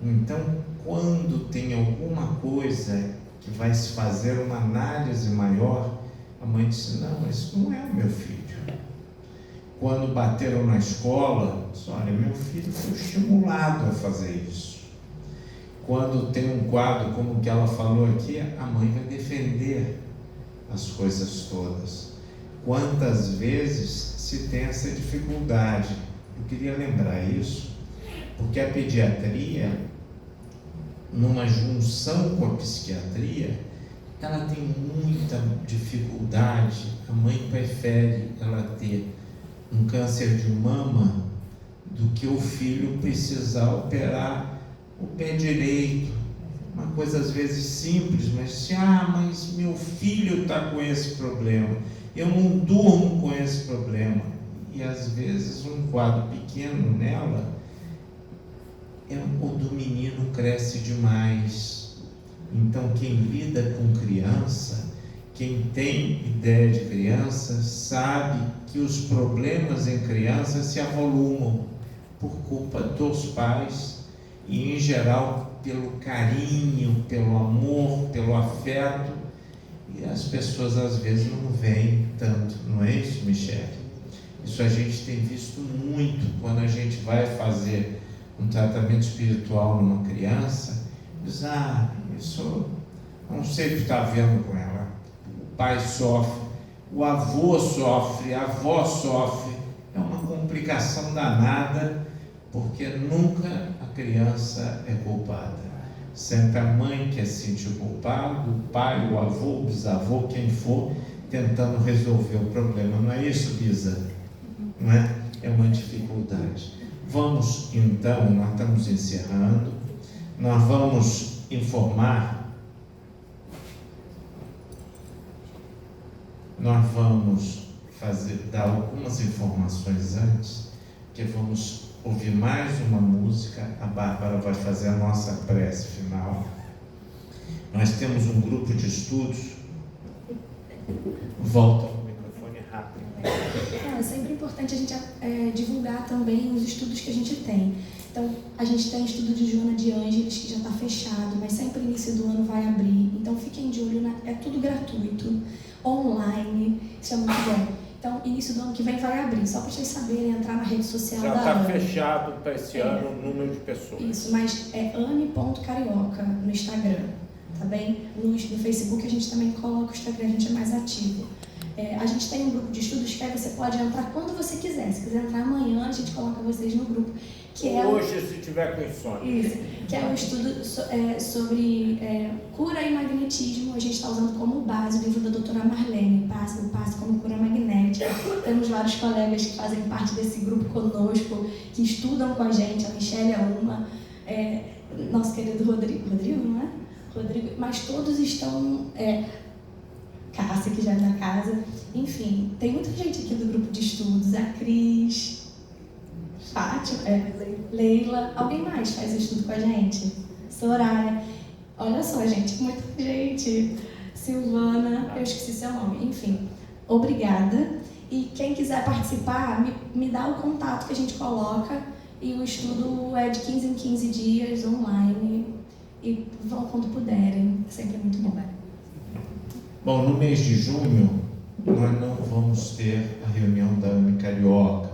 Então, quando tem alguma coisa que vai se fazer uma análise maior, a mãe disse: não, isso não é o meu filho. Quando bateram na escola, disse: olha, meu filho foi estimulado a fazer isso. Quando tem um quadro como o que ela falou aqui, a mãe vai defender as coisas todas. Quantas vezes se tem essa dificuldade? Eu queria lembrar isso, porque a pediatria, numa junção com a psiquiatria, ela tem muita dificuldade. A mãe prefere ela ter um câncer de mama do que o filho precisar operar o pé direito. Uma coisa às vezes simples, mas mas meu filho está com esse problema, eu não durmo com esse problema. E às vezes um quadro pequeno nela, o do menino cresce demais. Então quem lida com criança, quem tem ideia de criança, sabe que os problemas em criança se avolumam por culpa dos pais e, em geral, pelo carinho, pelo amor, pelo afeto, e as pessoas às vezes não veem tanto, não é isso, Michele? Isso a gente tem visto muito quando a gente vai fazer um tratamento espiritual numa criança. Diz: isso não sei o que está vendo com ela. O pai sofre, o avô sofre, a avó sofre. É uma complicação danada, porque nunca a criança é culpada. Sempre a mãe que é sentir culpado, o pai, o avô, o bisavô, quem for, tentando resolver o problema. Não é isso, Bisa? Não é? É uma dificuldade. Vamos, então, nós estamos encerrando, nós vamos informar, nós vamos dar algumas informações antes, que vamos ouvir mais uma música. A Bárbara vai fazer a nossa prece final. Nós temos um grupo de estudos. Volta ao microfone rápido. É sempre importante a gente divulgar também os estudos que a gente tem. Então, a gente tem estudo de Joana de Ângeles, que já está fechado, mas sempre no início do ano vai abrir. Então, fiquem de olho, é tudo gratuito, online, isso é muito bom. Então, início do ano que vem vai abrir, só para vocês saberem, entrar na rede social já da está Anne. fechado para esse ano o número de pessoas. Isso, mas é Anne.carioca no Instagram, tá bem? No Facebook a gente também coloca o Instagram, a gente é mais ativo. A gente tem um grupo de estudos que aí você pode entrar quando você quiser. Se quiser entrar amanhã, a gente coloca vocês no grupo. Que é hoje, se tiver com insônia. Isso, que é um estudo sobre cura e magnetismo. A gente está usando como base o livro da doutora Marlene, o Passe como Cura Magnética. Temos vários colegas que fazem parte desse grupo conosco, que estudam com a gente. A Michele é uma, nosso querido Rodrigo, não é? Rodrigo, mas todos estão... Cássia, que já é da casa, enfim, tem muita gente aqui do grupo de estudos, a Cris, Fátima, Leila, alguém mais faz estudo com a gente? Soraya, olha só, gente, muita gente, Silvana, eu esqueci seu nome, enfim, obrigada. E quem quiser participar, me dá o contato que a gente coloca E o estudo é de 15 em 15 dias, online, e vão quando puderem, sempre é muito bom. Bom, no mês de junho, nós não vamos ter a reunião da AME Carioca.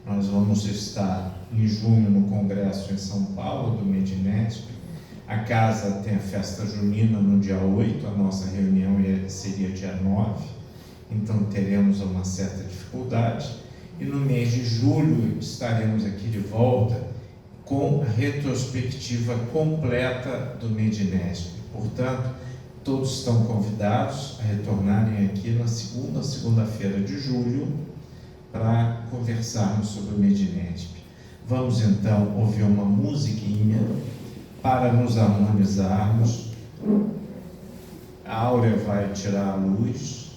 Nós vamos estar em junho no Congresso em São Paulo, do Medinesp. A casa tem a festa junina no dia 8, a nossa reunião seria dia 9, então teremos uma certa dificuldade. E no mês de julho estaremos aqui de volta com a retrospectiva completa do Medinesp. Portanto, todos estão convidados a retornarem aqui na segunda-feira de julho para conversarmos sobre o Medinesp. Vamos então ouvir uma musiquinha para nos harmonizarmos. A Áurea vai tirar a luz.